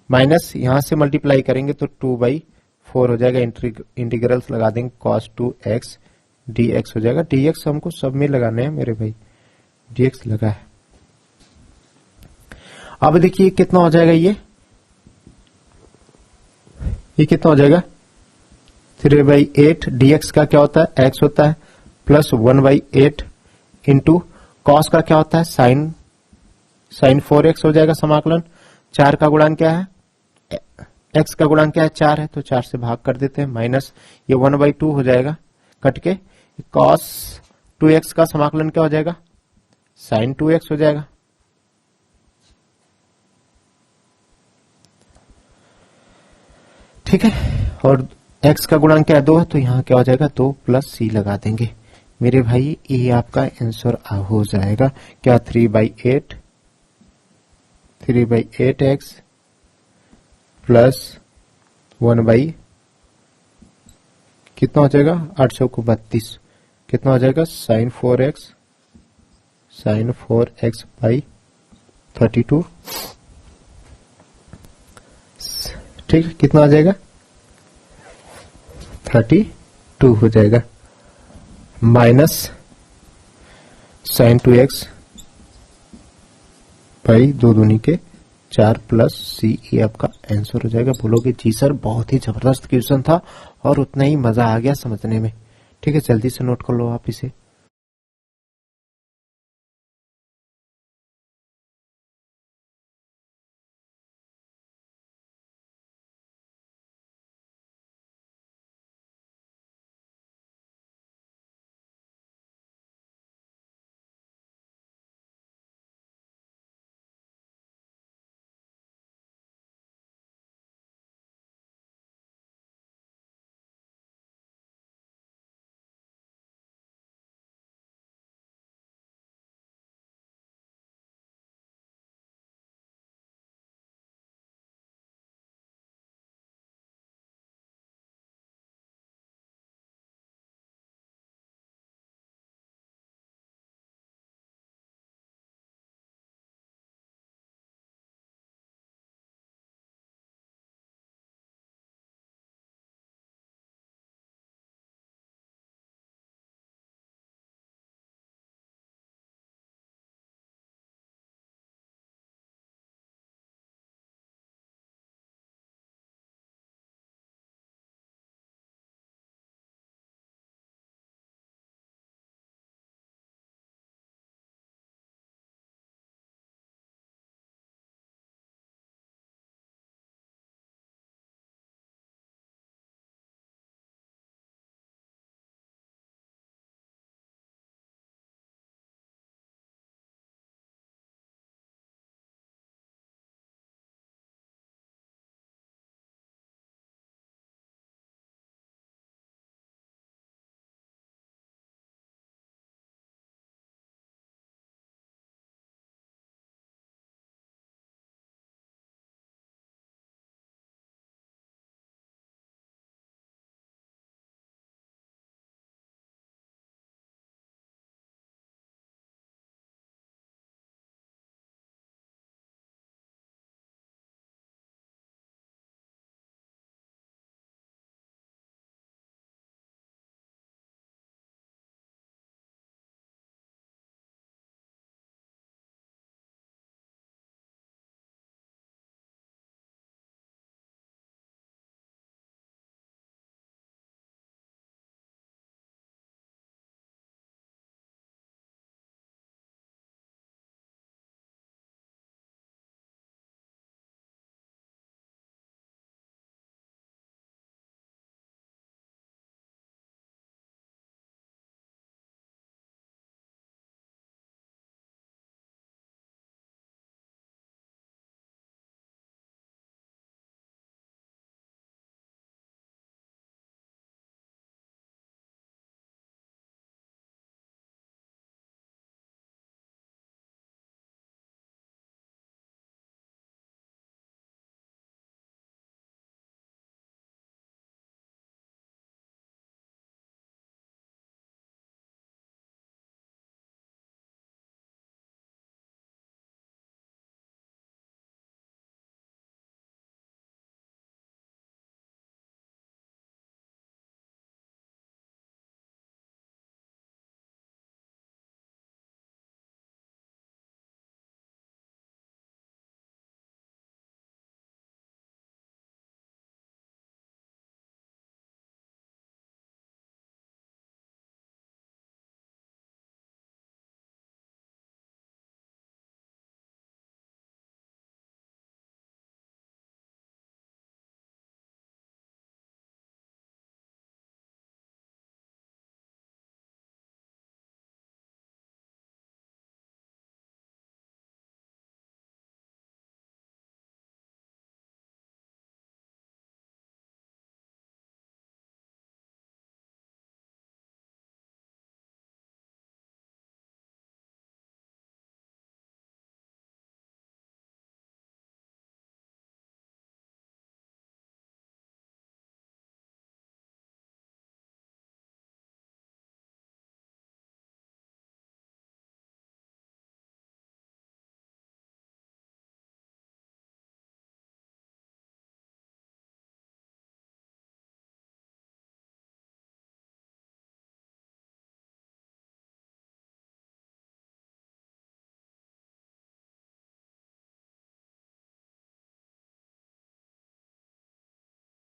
माइनस यहां से मल्टीप्लाई करेंगे तो 2/4 हो जाएगा। इंटीग्रल्स लगा देंगे cos 2x dx हो जाएगा। dx हमको सब में लगाने हैं मेरे भाई, dx लगा है। अब देखिए कितना हो जाएगा, ये कितना हो जाएगा, 3/8 dx का क्या होता है, x होता है, प्लस 1/8 इंटू कॉस का क्या होता है, साइन 4x हो जाएगा समाकलन। 4 का गुणांक क्या है, x का गुणांक क्या है, 4 है, तो 4 से भाग कर देते हैं, माइनस ये 1/2 हो जाएगा कट के, cos 2x का समाकलन क्या हो जाएगा, साइन 2x हो जाएगा। ठीक है, और x का गुणांक क्या है, 2 है, तो यहां क्या हो जाएगा, 2 प्लस c लगा देंगे मेरे भाई, ये आपका आंसर हो जाएगा क्या, 3/8x प्लस 1 कितना हो जाएगा, 800 को 32, कितना हो जाएगा, साइन 4x बाई 32। ठीक है, कितना आ जाएगा, 32 हो जाएगा, माइनस साइन 2x बाई 2 दूनी के 4 प्लस सी, ये आपका आंसर हो जाएगा। बोलोगे जी सर बहुत ही जबरदस्त क्वेश्चन था और उतना ही मजा आ गया समझने में। ठीक है, जल्दी से नोट कर लो आप इसे।